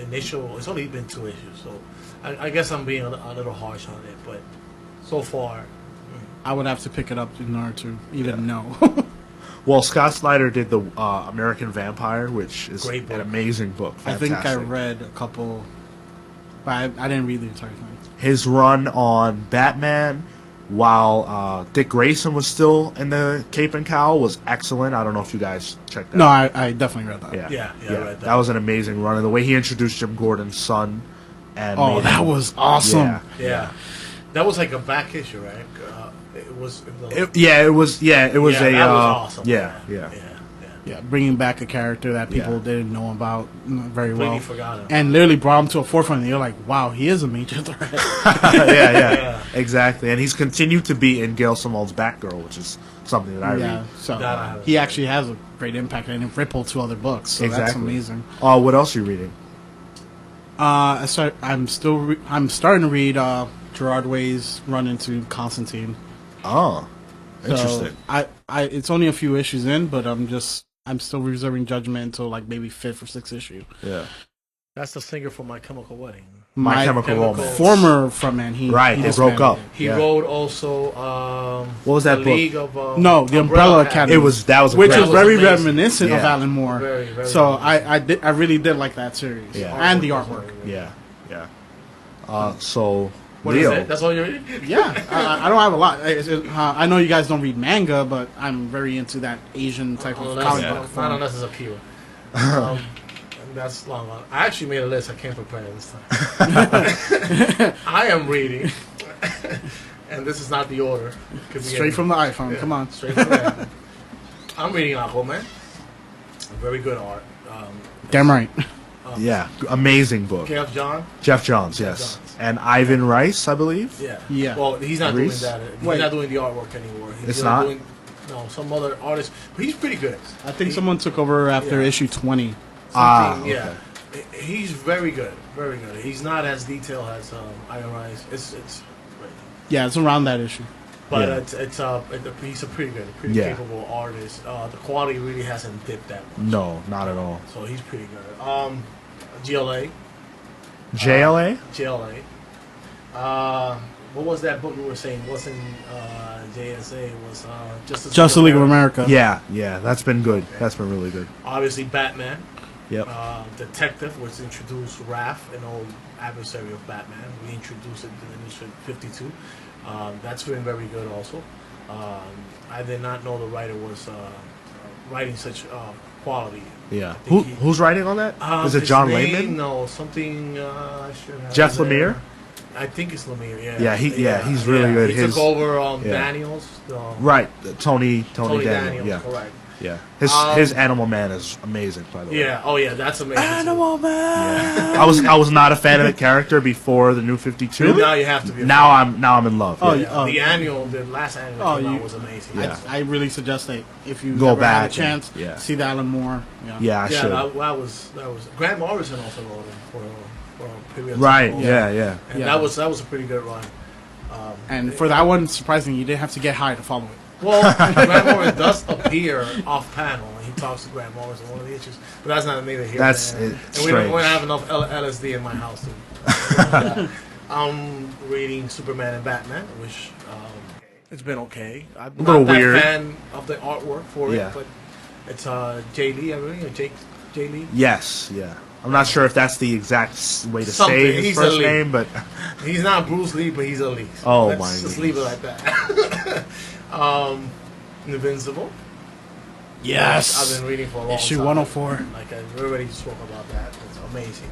initial. It's only been 2 issues, so I guess I'm being a little harsh on it. But so far, I would have to pick it up in order to even know. Well, Scott Snyder did the American Vampire, which is an amazing book. Fantastic. I think I read a couple, but I didn't read the entire thing. His run on Batman while Dick Grayson was still in the Cape and Cowl, was excellent. I don't know if you guys checked that No, out. I definitely read that. Yeah, I read that. That was an amazing run. And the way he introduced Jim Gordon's son. And Oh, made that him- was awesome. Yeah. Yeah, that was like a back issue, right? It was. It was that was awesome. Yeah. Yeah, bringing back a character that people Yeah. didn't know about very well. Completely forgot him. And literally brought him to a forefront, and you're like, wow, he is a major threat. yeah, exactly. And he's continued to be in Gail Simone's Batgirl, which is something that I Yeah, read. so That I haven't he actually has a great impact and it rippled to other books, so that's Exactly. amazing. What else are you reading? I'm starting to read Gerard Way's run into Constantine. Oh, So interesting. it's only a few issues in, but I'm still reserving judgment until like maybe 5th or 6th issue. Yeah. That's the singer for My Chemical Wedding. My Chemical Chemical Romance. former frontman, he Right, they broke disbanded up. it. He Yeah. wrote also. What was that the book? League of, No, the Umbrella Academy. That was a Which great is was very amazing. reminiscent of Yeah. Alan Moore. Very, very so reminiscent. I really did like that series. Yeah. And the artwork. Yeah. So What is Leo. it? That's all you're reading? Yeah, I don't have a lot. I know you guys don't read manga, but I'm very into that Asian type of comic book Not form. unless it's a keyword. And that's long on. I actually made a list. I came prepared this time. I am reading, and this is not the order. Could be Straight any- from the iPhone. Yeah, Come on. Straight from there. I'm reading Aquaman. Very good art. Damn right. Yeah, amazing book. Jeff John. Jeff Johns, yes. Johns. And Ivan Rice, I believe. Yeah. Yeah. Well, he's not Reese? doing that. He's Wait. not doing the artwork anymore. He's It's not? doing, no, some other artist. But he's pretty good. I think someone took over after Yeah. issue 20. Something, okay. yeah. He's very good. Very good. He's not as detailed as Iron Rice. It's great. Yeah, it's around that issue. But Yeah. he's a pretty good, pretty Yeah. capable artist. The quality really hasn't dipped that much. No, not at all. So he's pretty good. GLA. JLA? GLA. What was that book we were saying? Wasn't JSA? It was Justice League of America. Yeah, that's been good. That's been really good. Obviously, Batman. Yep. Detective, which introduced Raph, an old adversary of Batman. We introduced it in the issue 52. That's been very good also. I did not know the writer was writing such quality. Yeah. I think Who's writing on that? Is it his John name? Layman? No, something. I should have Jeff it there. Lemire? I think it's Lemire. Yeah. Yeah, he's really good. He His- took over yeah. Daniels. Right. Tony Tony Daniel. Daniels. Yeah. Correct. Yeah. Um, His Animal Man is amazing, by the way. Yeah. Oh yeah, that's amazing. too. Man. Yeah. I was not a fan of the character before the new 52. Now you have to be. a Now fan. I'm in love. Oh, yeah. yeah. The last annual Oh, that came you- out was amazing. Yeah. I really suggest that if you Go ever back had a and- chance, yeah. see the Alan Moore. Yeah. Yeah, I Yeah, should. that was Grant Morrison also wrote it for a period. of Right. time. Yeah. And Yeah. that was a pretty good run. And for that one, surprisingly, you didn't have to get high to follow it. Well, Grant Morrison does appear off panel. He talks to Grant Morrison in one of the issues, but that's not neither here. That's nor there. it's And we don't strange. have enough LSD in my house to. I'm reading Superman and Batman, which it's been okay. I'm A little not that weird. fan of the artwork for Yeah. it, but it's Jay Lee. I really Jake Jay Lee. Yes. Yeah. I'm not sure if that's the exact way to Something. say his He's first a lead. name, but He's not Bruce Lee, but he's a Lee. So Oh, let's my just goodness. leave it like that. Invincible. Yes. I've been reading for a long Issue time. 104. Like I already spoke about that. It's amazing.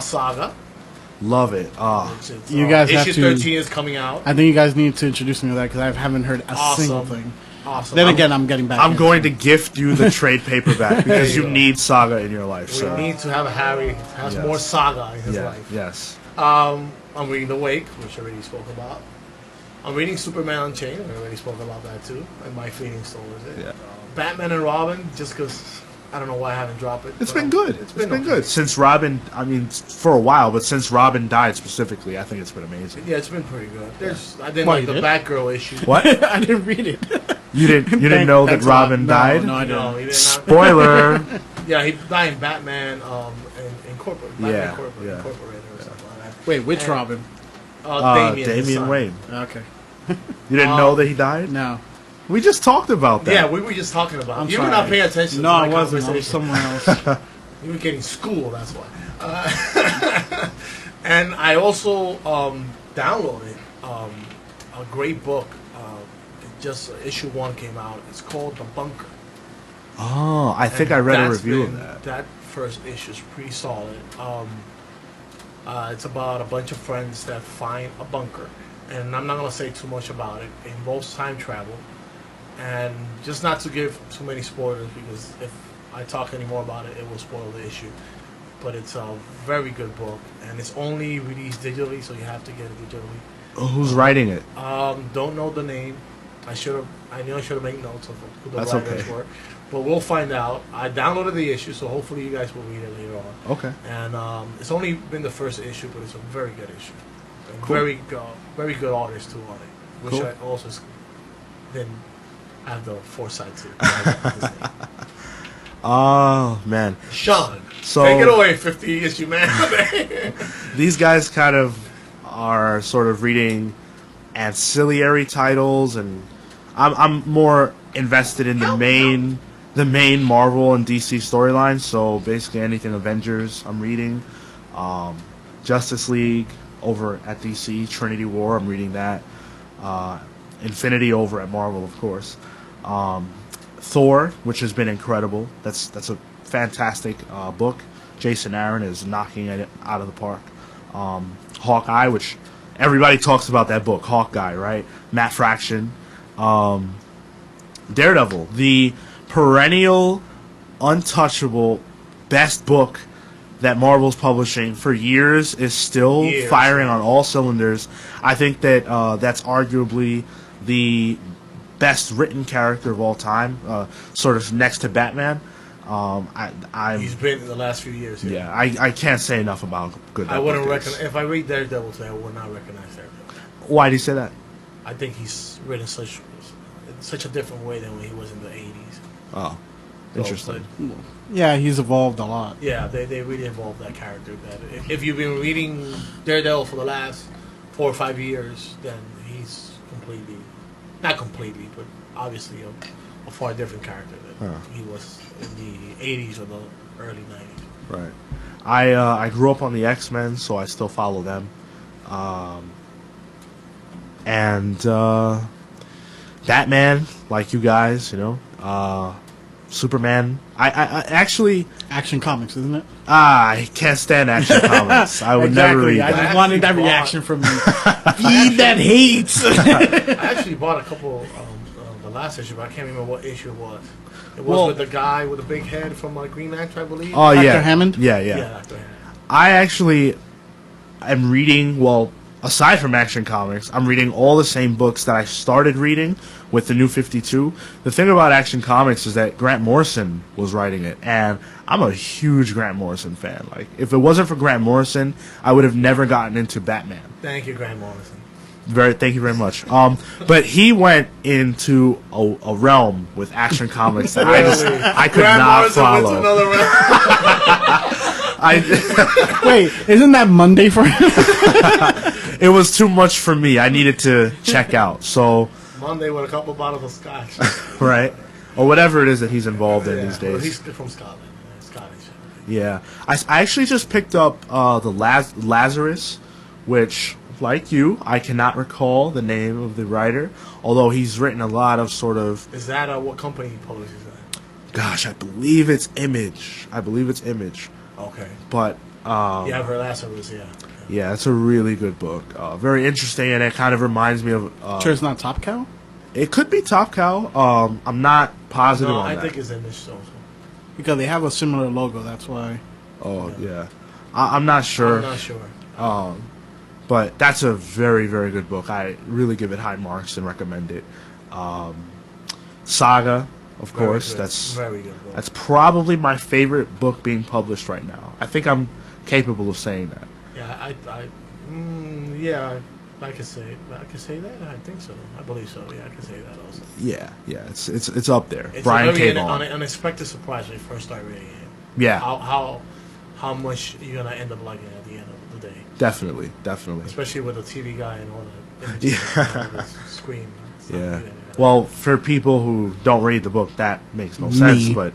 Saga. love it. Which is, You guys have issue to- 13 is coming out. I think you guys need to introduce me to that because I haven't heard a Awesome. single thing. Awesome. Then again, I'm getting back. I'm into going it. to gift you the trade paperback because you you go. need Saga in your life. we So need to have a Harry has Yes. more saga in his yeah, life. yes. I'm reading The Wake, which I already spoke about. I'm reading Superman Unchained. I already spoke about that too. And My Fleeting Soul is it. Yeah. Batman and Robin, just because I don't know why I haven't dropped it. It's but been good. It's been okay. good since Robin. I mean, for a while, but since Robin died specifically, I think it's been amazing. Yeah, it's been pretty good. I didn't What, like you the did? Batgirl issue. What I didn't read it. you didn't know that Thanks a lot. Robin No, died? no, I didn't. No, he did not. Spoiler. Yeah, he died in Batman Incorporated. Batman Yeah, Incorporated, yeah. Incorporated or something like that. Wait, which And- Robin? Damian, his Damian son. Wayne. Okay. You didn't know that he died? No. We just talked about that. Yeah, we were just talking about. I'm You sorry. were not paying attention. No, to I my wasn't. I was conversation. somewhere else. You were getting school, that's why. And I also downloaded a great book. Just issue 1 came out. It's called The Bunker. Oh, I think I read a review of that. That first issue is pretty solid. It's about a bunch of friends that find a bunker, and I'm not going to say too much about it. It involves time travel, and just not to give too many spoilers, because if I talk any more about it, it will spoil the issue. But it's a very good book, and it's only released digitally, so you have to get it digitally. Who's writing it? Don't know the name. I knew I should have made notes of who the That's writers okay. were, but we'll find out. I downloaded the issue, so hopefully you guys will read it later on. Okay. And it's only been the first issue, but it's a very good issue. And Cool. very good artists too on it, which Cool. I also didn't have the foresight to. Oh, man. Sean, So- take it away, 50 issue man. These guys kind of are sort of reading ancillary titles, and I'm more invested in the main Marvel and DC storylines. So basically anything Avengers I'm reading, Justice League over at DC, Trinity War I'm reading that, Infinity over at Marvel, of course, Thor, which has been incredible. That's a fantastic book. Jason Aaron is knocking it out of the park. Hawkeye, which everybody talks about that book, Hawkeye, right? Matt Fraction. Daredevil, the perennial, untouchable, best book that Marvel's publishing for years, is still firing on all cylinders. I think that that's arguably the best written character of all time, sort of next to Batman. He's been in the last few years. Yeah, I can't say enough about good. I wouldn't recognize if I read Daredevil today. I would not recognize Daredevil. Why do you say that? I think he's written such a different way than when he was in the 80s. Oh, interesting. Yeah, he's evolved a lot. Yeah, they really evolved that character. That if you've been reading Daredevil for the last 4 or 5 years, then he's not completely, but obviously a far different character than he was in the 80s or the early 90s. Right. I grew up on the X-Men, so I still follow them. And Batman, like you guys, Superman. I actually Action Comics, isn't it? I can't stand Action Comics. I would never read I that. just wanted that reaction from you. Feed that hates. I actually bought a couple the last issue, but I can't remember what issue it was. It was with the guy with the big head from Green Lantern, I believe. Oh yeah, Dr. Hammond? Yeah. Dr. Hammond. I actually am reading, well, aside from Action Comics, I'm reading all the same books that I started reading with the New 52. The thing about Action Comics is that Grant Morrison was writing it, and I'm a huge Grant Morrison fan. Like, if it wasn't for Grant Morrison, I would have never gotten into Batman. Thank you, Grant Morrison. Thank you very much. But he went into a realm with Action Comics that I could Grant not Morrison went to follow. another round. Wait, isn't that Monday for him? It was too much for me. I needed to check out. So, Monday with a couple bottles of scotch. right, or whatever it is that he's involved in these Well, days. he's from Scotland. Scottish. Yeah, I actually just picked up the Lazarus, which, like you, I cannot recall the name of the writer, although he's written a lot of sort of. Is that what company publishes that? Gosh, I believe it's Image. Okay. But Yeah, I've heard Lazarus, yeah. yeah, it's a really good book. Very interesting, and it kind of reminds me of. Sure, it's not Top Cow? It could be Top Cow. I'm not positive No, on I that. think it's Image also. Because they have a similar logo, that's why. Oh yeah, I'm not sure. I'm not sure. But that's a very, very good book. I really give it high marks and recommend it. Saga, of course. Very good. That's Very good book. That's probably my favorite book being published right now. I think I'm capable of saying that. Yeah, I can say that. I think so. I believe so. Yeah, I can say that also. Yeah, it's up there. It's Brian a very K. Vaughan. unexpected surprise when you first start reading it. Yeah, How much you're gonna end up liking it at the end of the day, definitely. especially with the TV guy and all the images on the screen. It's not Yeah. good. Well, for people who don't read the book, that makes no sense. Me. But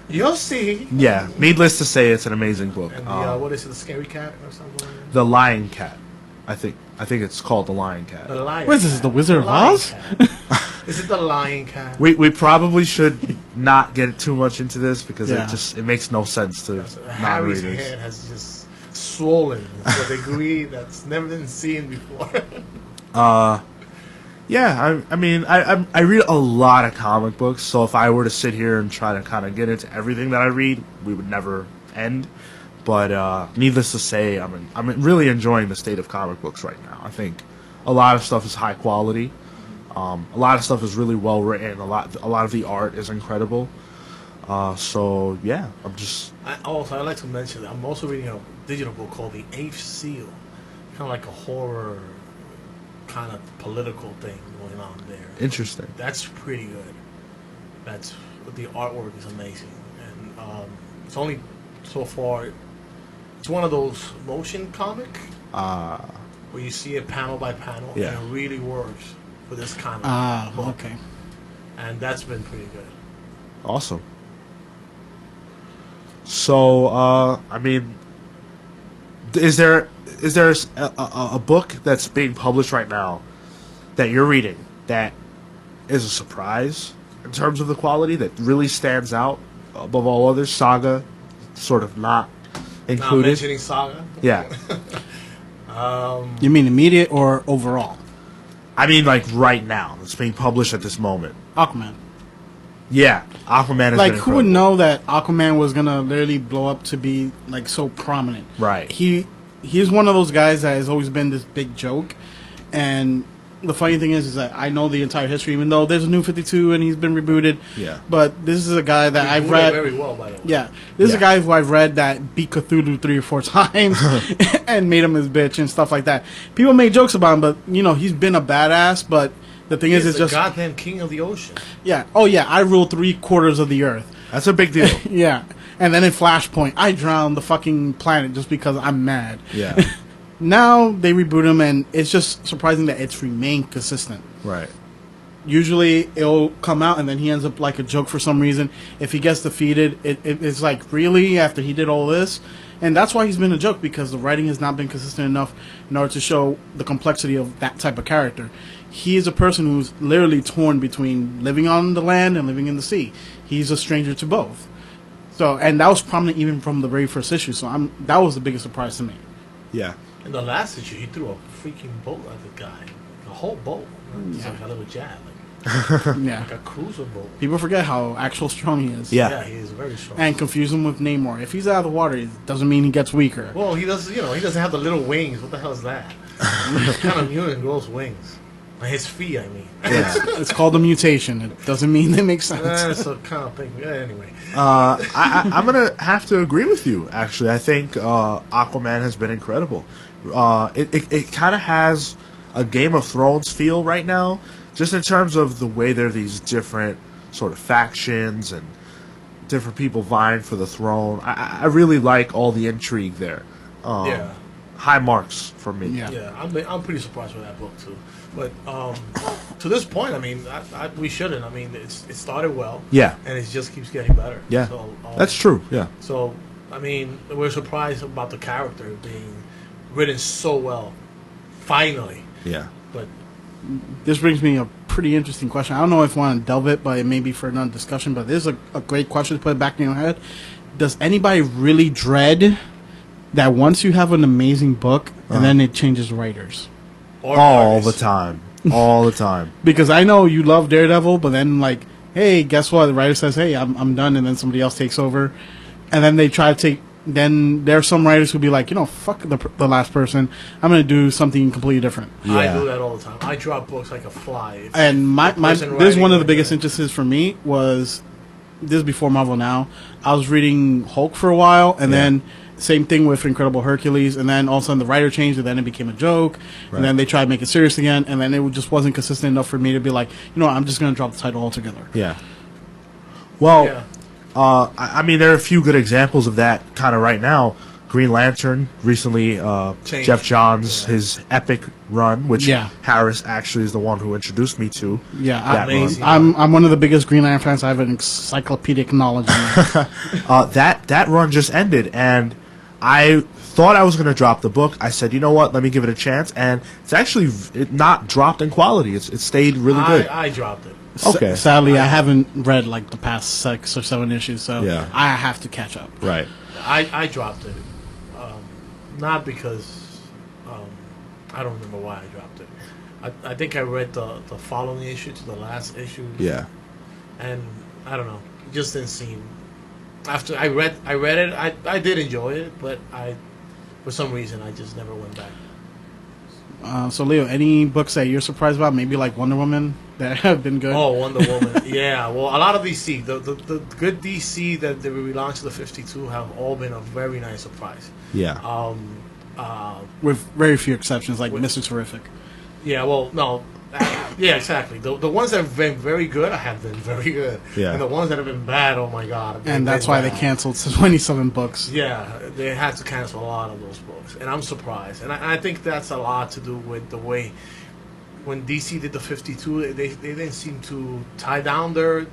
You'll see. yeah, needless to say, it's an amazing book. And the what is it, the scary cat or something? Like that? The Lion Cat. I think it's called The Lion Cat. The Lion What is this, Cat. the Wizard of Lion Oz? Cat. Is it the Lion Cat? We probably should not get too much into this because Yeah. it makes no sense to Harry's non-readers. head has just swollen to a degree that's never been seen before. Yeah, I mean, I read a lot of comic books, so if I were to sit here and try to kind of get into everything that I read, we would never end. But needless to say, I'm really enjoying the state of comic books right now. I think a lot of stuff is high quality. A lot of stuff is really well written. A lot of the art is incredible. So yeah, I'd like to mention that I'm also reading a digital book called The Eighth Seal, kind of like a horror, kind of political thing going on there. interesting. That's pretty good. The artwork is amazing, and it's only so far. It's one of those motion comic where you see it panel by panel, Yeah. and it really works for this kind of book. Okay. And that's been pretty good. Awesome. So, I mean, is there a book that's being published right now that you're reading that is a surprise in terms of the quality that really stands out above all others? Saga, sort of not Not included. mentioning Saga. Yeah, You mean immediate or overall? I mean like right now, it's being published at this moment. Aquaman. Yeah, Aquaman is Like, who would know that Aquaman was gonna literally blow up to be like so prominent? Right. He's one of those guys that has always been this big joke, and the funny thing is that I know the entire history, even though there's a new 52 and he's been rebooted. Yeah. But this is a guy that I've He read very well, by the way. Yeah, this is Yeah. a guy who I've read that beat Cthulhu 3 or 4 times and made him his bitch and stuff like that. People make jokes about him, but he's been a badass. But the thing He's is, it's the just goddamn king of the ocean. yeah. Oh yeah, I rule 3/4 of the earth. That's a big deal. Yeah, and then in Flashpoint, I drowned the fucking planet just because I'm mad. Yeah, Now they reboot him, and it's just surprising that it's remained consistent. right. Usually it'll come out and then he ends up like a joke for some reason. If he gets defeated, it's like, really, after he did all this? And that's why he's been a joke, because the writing has not been consistent enough in order to show the complexity of that type of character. He is a person who's literally torn between living on the land and living in the sea. He's a stranger to both. So, and that was prominent even from the very first issue. So that was the biggest surprise to me. Yeah. In the last issue, he threw a freaking boat at the guy. The whole boat. It's like a little jab. Yeah. Like a cruiser boat. People forget how actual strong he is. Yeah. Yeah, he is very strong. And confuse him with Namor. If he's out of the water, it doesn't mean he gets weaker. Well, he doesn't. He doesn't have the little wings. What the hell is that? He's kind of mutant, grows wings. His feet, I mean. Yeah. It's called a mutation. It doesn't mean they make sense. That's a kind of thing. Anyway. I'm gonna have to agree with you. Actually, I think Aquaman has been incredible. It kind of has a Game of Thrones feel right now, just in terms of the way there are these different sort of factions and different people vying for the throne. I really like all the intrigue there. Yeah. High marks for me. Yeah. Yeah, I'm pretty surprised with that book too. But to this point, I mean, we shouldn't. I mean, it started well. Yeah. And it just keeps getting better. Yeah. So, That's true. Yeah. So, I mean, we're surprised about the character being written so well. Finally. Yeah. But This brings me a pretty interesting question. I don't know if I want to delve it, but it may be for another discussion. But this is a great question to put back in your head. Does anybody really dread that once you have an amazing book and then it changes writers? All the time. All the time. Because I know you love Daredevil, but then like, hey, guess what? The writer says, hey, I'm done, and then somebody else takes over, and then they try to take. Then there are some writers who be like, fuck the last person. I'm gonna do something completely different. Yeah. I do that all the time. I drop books like a fly. If And my the person this is one of the writing biggest like interests for me was this is before Marvel Now. I was reading Hulk for a while, and then same thing with Incredible Hercules, and then all of a sudden the writer changed, and then it became a joke, and then they tried to make it serious again, and then it just wasn't consistent enough for me to be like, I'm just going to drop the title altogether. Yeah. Well, Yeah. I mean, there are a few good examples of that kind of right now. Green Lantern recently, Changed. Jeff Johns, his epic run, which Yeah. Harris actually is the one who introduced me to. Yeah, that run. amazing. I'm one of the biggest Green Lantern fans. I have an encyclopedic knowledge. In it. That run just ended, and I thought I was going to drop the book. I said, you know what? Let me give it a chance, and it's actually not dropped in quality. It stayed really good. I dropped it. Okay. Sadly, I haven't read like the past 6 or 7 issues, so Yeah. I have to catch up. Right. I dropped it. Not because I don't remember why I dropped it. I think I read the following issue to the last issue. Yeah. And I don't know. It just didn't seem. After I read it, I did enjoy it, but for some reason I just never went back. So Leo, any books that you're surprised about? Maybe like Wonder Woman that have been good. Oh, Wonder Woman. Yeah, well, a lot of DC, the good DC that they relaunched the 52 have all been a very nice surprise. Yeah. With very few exceptions, like Mr. Terrific. Yeah, well, no. Yeah, exactly. The ones that have been very good have been very good. Yeah. And the ones that have been bad, oh my God. And that's why they canceled 27 books. Yeah, they had to cancel a lot of those books. And I'm surprised. And I think that's a lot to do with the way when DC did the 52, they didn't seem to tie down their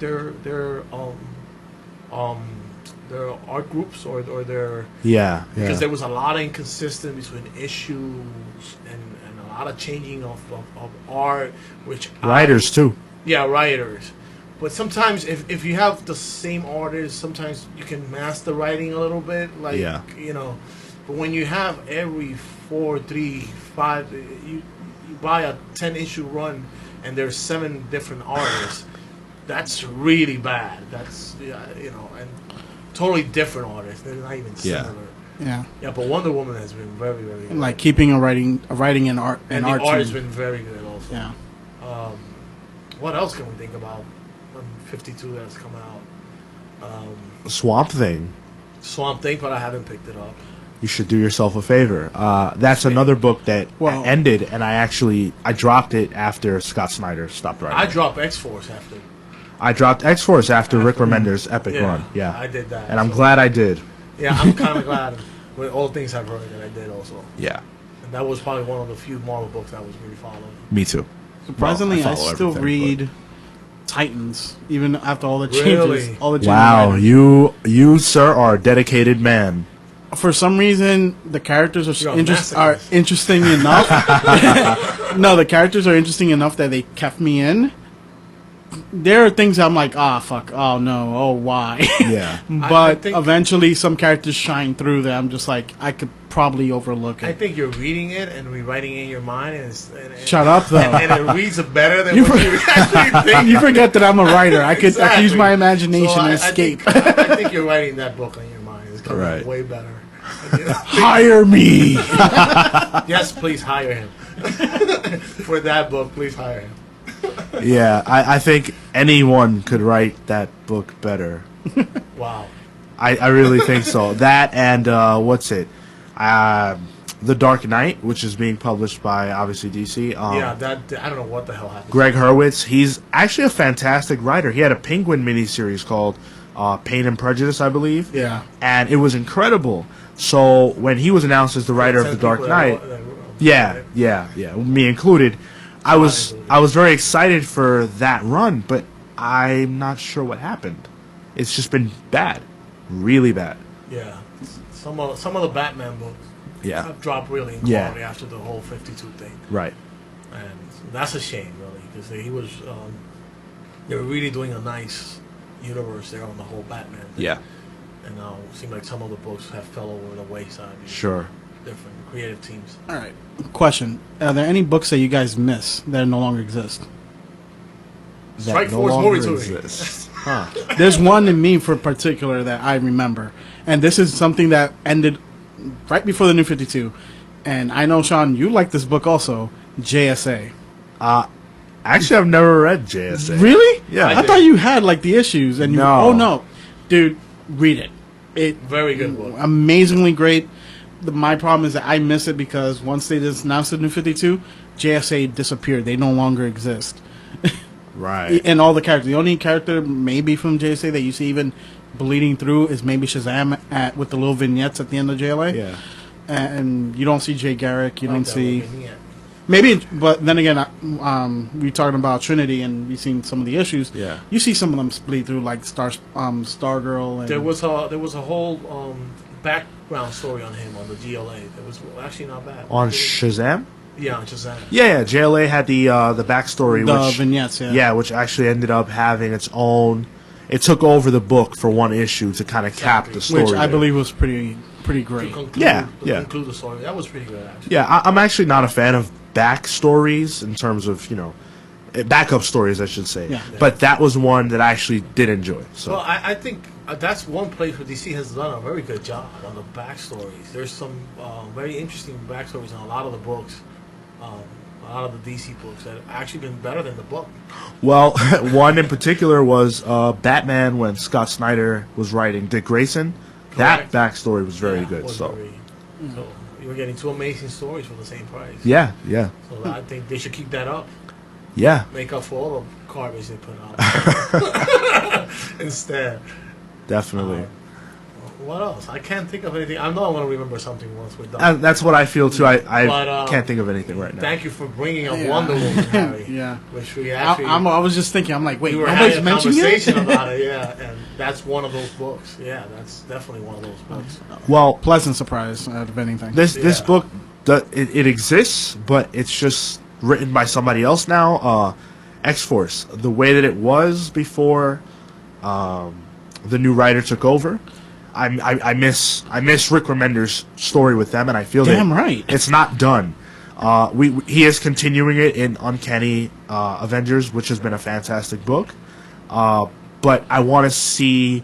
art groups or their because there was a lot of inconsistent between issues and a lot of changing of art, which Writers too. Yeah, writers. But sometimes if you have the same artist, sometimes you can mask the writing a little bit, like you know. But when you have every 4, 3, 5, you buy a 10-issue run and there's 7 different artists. That's really bad. That's you know, and totally different artists. They're not even similar. Yeah. Yeah, but Wonder Woman has been very, very good. And like keeping a writing and art and art the art has team. been very good also. Yeah. What else can we think about on 52 that's come out? Swamp Thing. Swamp Thing, but I haven't picked it up. You should do yourself a favor. That's another book that ended, and I dropped it after Scott Snyder stopped writing. I dropped X-Force after. I dropped X-Force after Rick Remender's epic run. Yeah, I did that, and I'm glad I did. Yeah, I'm kind of glad with all the things I've heard that I did also. Yeah, and that was probably one of the few Marvel books I was really following. Me too. Surprisingly, I still read Titans even after all the changes. Really? All the changes. Wow, you sir are a dedicated man. For some reason, the characters are interesting enough. No, the characters are interesting enough that they kept me in. There are things I'm like, fuck, oh no, oh why? Yeah. But I think eventually some characters shine through that I'm just like, I could probably overlook it. I think you're reading it and rewriting it in your mind. And Shut up, though. And it reads better than what you actually think. You forget that I'm a writer. I could use my imagination So and escape. I think you're writing that book in your mind. It's coming out way better. Hire me! Yes, please hire him. For that book, please hire him. Yeah, I think anyone could write that book better. Wow. I really think so. That and what's it? The Dark Knight, which is being published by obviously DC. Yeah, that I don't know what the hell happened. Greg Hurwitz, he's actually a fantastic writer. He had a Penguin miniseries called Pain and Prejudice, I believe. Yeah. And it was incredible. So when he was announced as the writer of The Dark Knight, me included, I was very excited for that run, but I'm not sure what happened. It's just been bad, really bad. Yeah, some of the Batman books have dropped really in quality after the whole 52 thing. Right. And that's a shame, really, because they were really doing a nice universe there on the whole Batman thing. Yeah. And now it seems like some of the books have fell over the wayside. Sure. Different creative teams. All right. Question: are there any books that you guys miss that no longer exist? Strike Force Morituri. Huh. There's one in me for particular that I remember, and this is something that ended right before the New 52. And I know, Sean, you like this book also, JSA. Actually, I've never read JSA. Really? Yeah. I thought you had like the issues, and No. Oh no, dude, read it. Very good book. Amazingly great. My problem is that I miss it because once they just announced the New 52, JSA disappeared. They no longer exist. Right. And all the characters. The only character maybe from JSA that you see even bleeding through is maybe Shazam with the little vignettes at the end of JLA. Yeah. And you don't see Jay Garrick. You don't see... Vignette. Maybe, but then again, we talking about Trinity and we seen some of the issues. Yeah. You see some of them bleed through, like Stargirl. And There was a whole background story on him on the GLA. It was actually not bad. On Shazam? Yeah, on Shazam. Yeah, JLA had the backstory, The which vignettes, yeah. yeah, which actually ended up having its own. It took over the book for one issue to kind of cap the story, Which I there. believe was pretty To great. conclude, Yeah, to yeah. conclude the story. That was pretty good, actually. Yeah, I'm actually not a fan of backstories in terms of backup stories, I should say. Yeah. But that was one that I actually did enjoy. So Well, I think that's one place where DC has done a very good job on the backstories. There's some very interesting backstories in a lot of the books, a lot of the DC books that have actually been better than the book. well, one in particular was Batman when Scott Snyder was writing Dick Grayson. Correct. That backstory was very Yeah, good. was So so you were getting two amazing stories for the same price. yeah. So I think they should keep that up. Yeah, Make up for all the garbage they put out instead. definitely. What else? I can't think of anything. I know I'm going to remember something once we're done. And that's what I feel too. I But, can't think of anything right now. Thank you for bringing up Yeah. Wonder Woman, Harry. Yeah. Which we actually... I was just thinking, I'm like, wait, we were nobody's having a mentioned conversation it? about it, yeah. And that's one of those books. Yeah, that's definitely one of those books. Well, Pleasant surprise, if anything. this Yeah. book, it exists, but it's just written by somebody else now. X-Force, the way that it was before the new writer took over. I miss Rick Remender's story with them, and I feel Damn that right. it's not done. He is continuing it in Uncanny Avengers, which has been a fantastic book. But I want to see.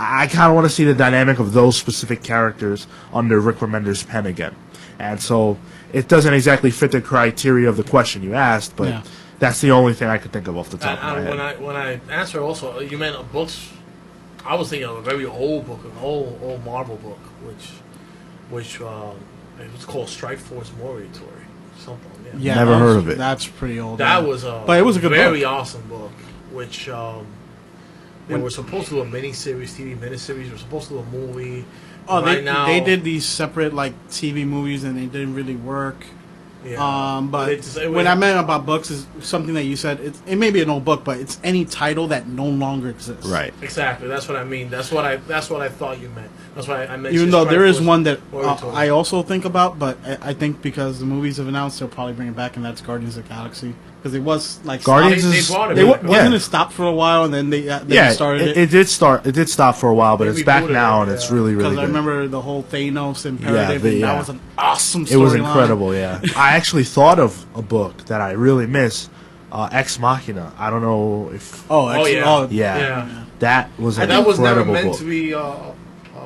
I kind of want to see the dynamic of those specific characters under Rick Remender's pen again, and so it doesn't exactly fit the criteria of the question you asked, but Yeah. that's the only thing I could think of off the top of my And head. when I answer also, you meant books. I was thinking of a very old book, an old Marvel book, which it was called Strike Force Mortuary, something. Yeah. Yeah, Never that heard was- of it. That's pretty old. That yeah. was a But it was a good very book. awesome book, which they were supposed to do a miniseries, TV miniseries. They were supposed to do a movie. Oh, right now they did these separate like TV movies and they didn't really work. Yeah. But it what I meant about books is something that you said. It may be an old book, but it's any title that no longer exists. Right. Exactly. That's what I mean. That's what I thought you meant. That's why I mentioned. Even though Strike there is Force one that Mortuary. I also think about, but I think because the movies have announced, they'll probably bring it back, and that's Guardians of the Galaxy. Because it was like Guardians They is brought it They back. wasn't yeah. it stopped for a while, and then they Yeah, started it. it did start. It did stop for a while, but They it's back rebooted now, it, and it's yeah. really, really Because good. I remember the whole Thanos imperative, Yeah, and yeah. that was an awesome storyline. It was incredible, yeah. I actually thought of a book that I really miss, Ex Machina. I don't know if... Oh, Oh, yeah. Yeah, Yeah. that was an And that was never incredible meant book. to be.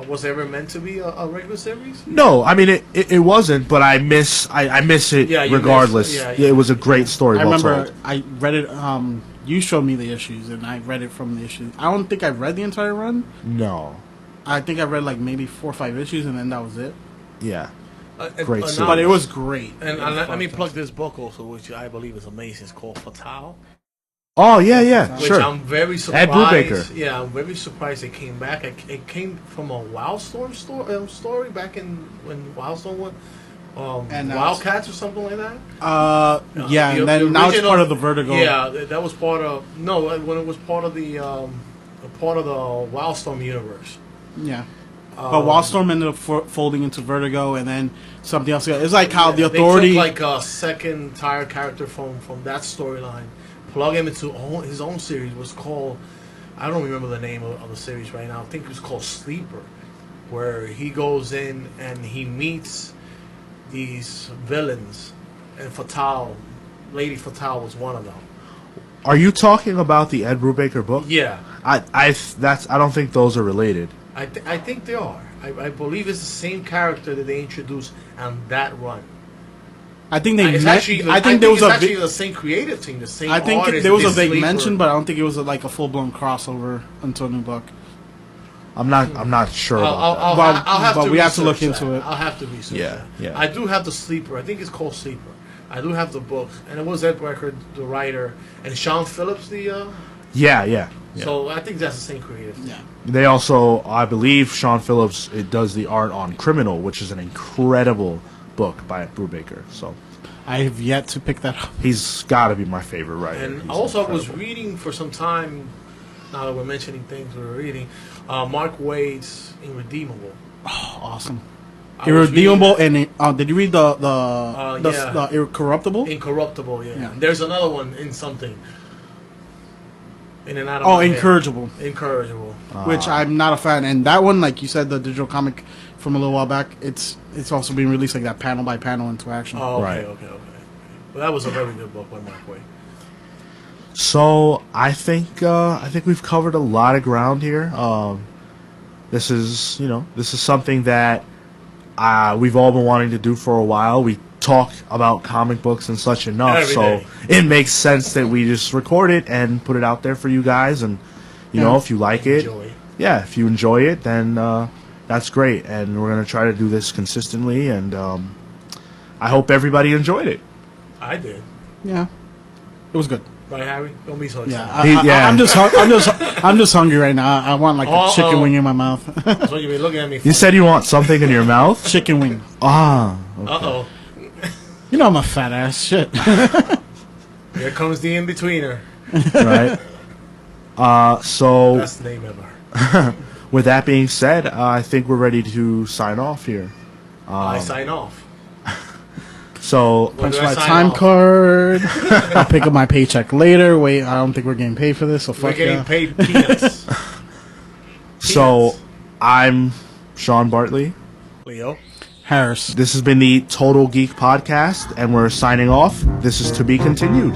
Was it ever meant to be a regular series? No, I mean, it wasn't, but I miss it Yeah, you regardless. miss- yeah, Yeah, it was a great story, I well remember told. I read it. You showed me the issues, and I read it from the issues. I don't think I read the entire run. No. I think I read like maybe 4 or 5 issues, and then that was it. Yeah. And- Great and series. now- But it was great. And let me plug this book also, which I believe is amazing. It's called Fatal. Oh, yeah, Which sure. I'm very surprised. Brubaker. Yeah, I'm very surprised it came back. It came from a Wildstorm story back in when Wildstorm went. And now Wildcats or something like that. Yeah, The- and then the now it's original- part of the Vertigo. Yeah, that was part of when it was part of the Wildstorm universe. Yeah. But Wildstorm ended up folding into Vertigo, and then something else. It's like how the They Authority. took like a second tired character from that storyline, plug him into his own series. It was called, I don't remember the name of the series right now. I think it was called Sleeper, where he goes in and he meets these villains, and Lady Fatal was one of them. Are you talking about the Ed Brubaker book? Yeah, I don't think those are related. I think they are. I believe it's the same character that they introduced on that run. I think they. It's actually, I think there was it's a. actually the same creative team, the same. I think artist there was a did vague Sleeper. mention, but I don't think it was like a full blown crossover into a new book. I'm not sure about that. I'll have but to we have to look research into that. it. I'll have to research Yeah, that. yeah. I do have the Sleeper. I think it's called Sleeper. I do have the book, and it was Ed Brubaker, the writer, and Sean Phillips, the. Yeah. So I think that's the same creative. Yeah. They also, I believe, Sean Phillips does the art on Criminal, which is an incredible book by Brubaker. So I have yet to pick that up. he's got to be my favorite writer. And He's also, I was incredible. reading for some time. Now that we're mentioning things we were reading, Mark Waid's Irredeemable. Awesome. I was Irredeemable and did you read the yeah. Incorruptible? Incorruptible, yeah. Yeah. There's another one in something. In and out of Oh, my head. Incorrigible, Incorrigible. which I'm not a fan. And that one, like you said, the digital comic from a little while back, it's also being released like that panel by panel interaction. Oh, okay, Right. okay. Well, that was a very good book by Mark Waid. So I think we've covered a lot of ground here. This is something that we've all been wanting to do for a while. We talk about comic books and such enough, Every so day. it makes sense that we just record it and put it out there for you guys. And you know, if you like it, Enjoy. yeah, if you enjoy it, then that's great. And we're gonna try to do this consistently. And I hope everybody enjoyed it. I did. Yeah, it was good. Right, Harry? Don't be so Yeah, excited. I'm just hungry right now. I want like a chicken wing in my mouth. That's what you've been looking at me for. You said you want something in your mouth? Chicken wing. Ah, okay. Uh-oh. You know I'm a fat ass shit. Here comes the in-betweener. Right. So Best name ever. with that being said, I think we're ready to sign off here. I sign off. So When Punch do I my sign time off? card. I'll pick up my paycheck later. Wait, I don't think we're getting paid for this, so We're fuck getting yeah. paid peanuts. So I'm Sean Bartley. Leo. Harris. This has been the Total Geek Podcast, and we're signing off. This is to be continued.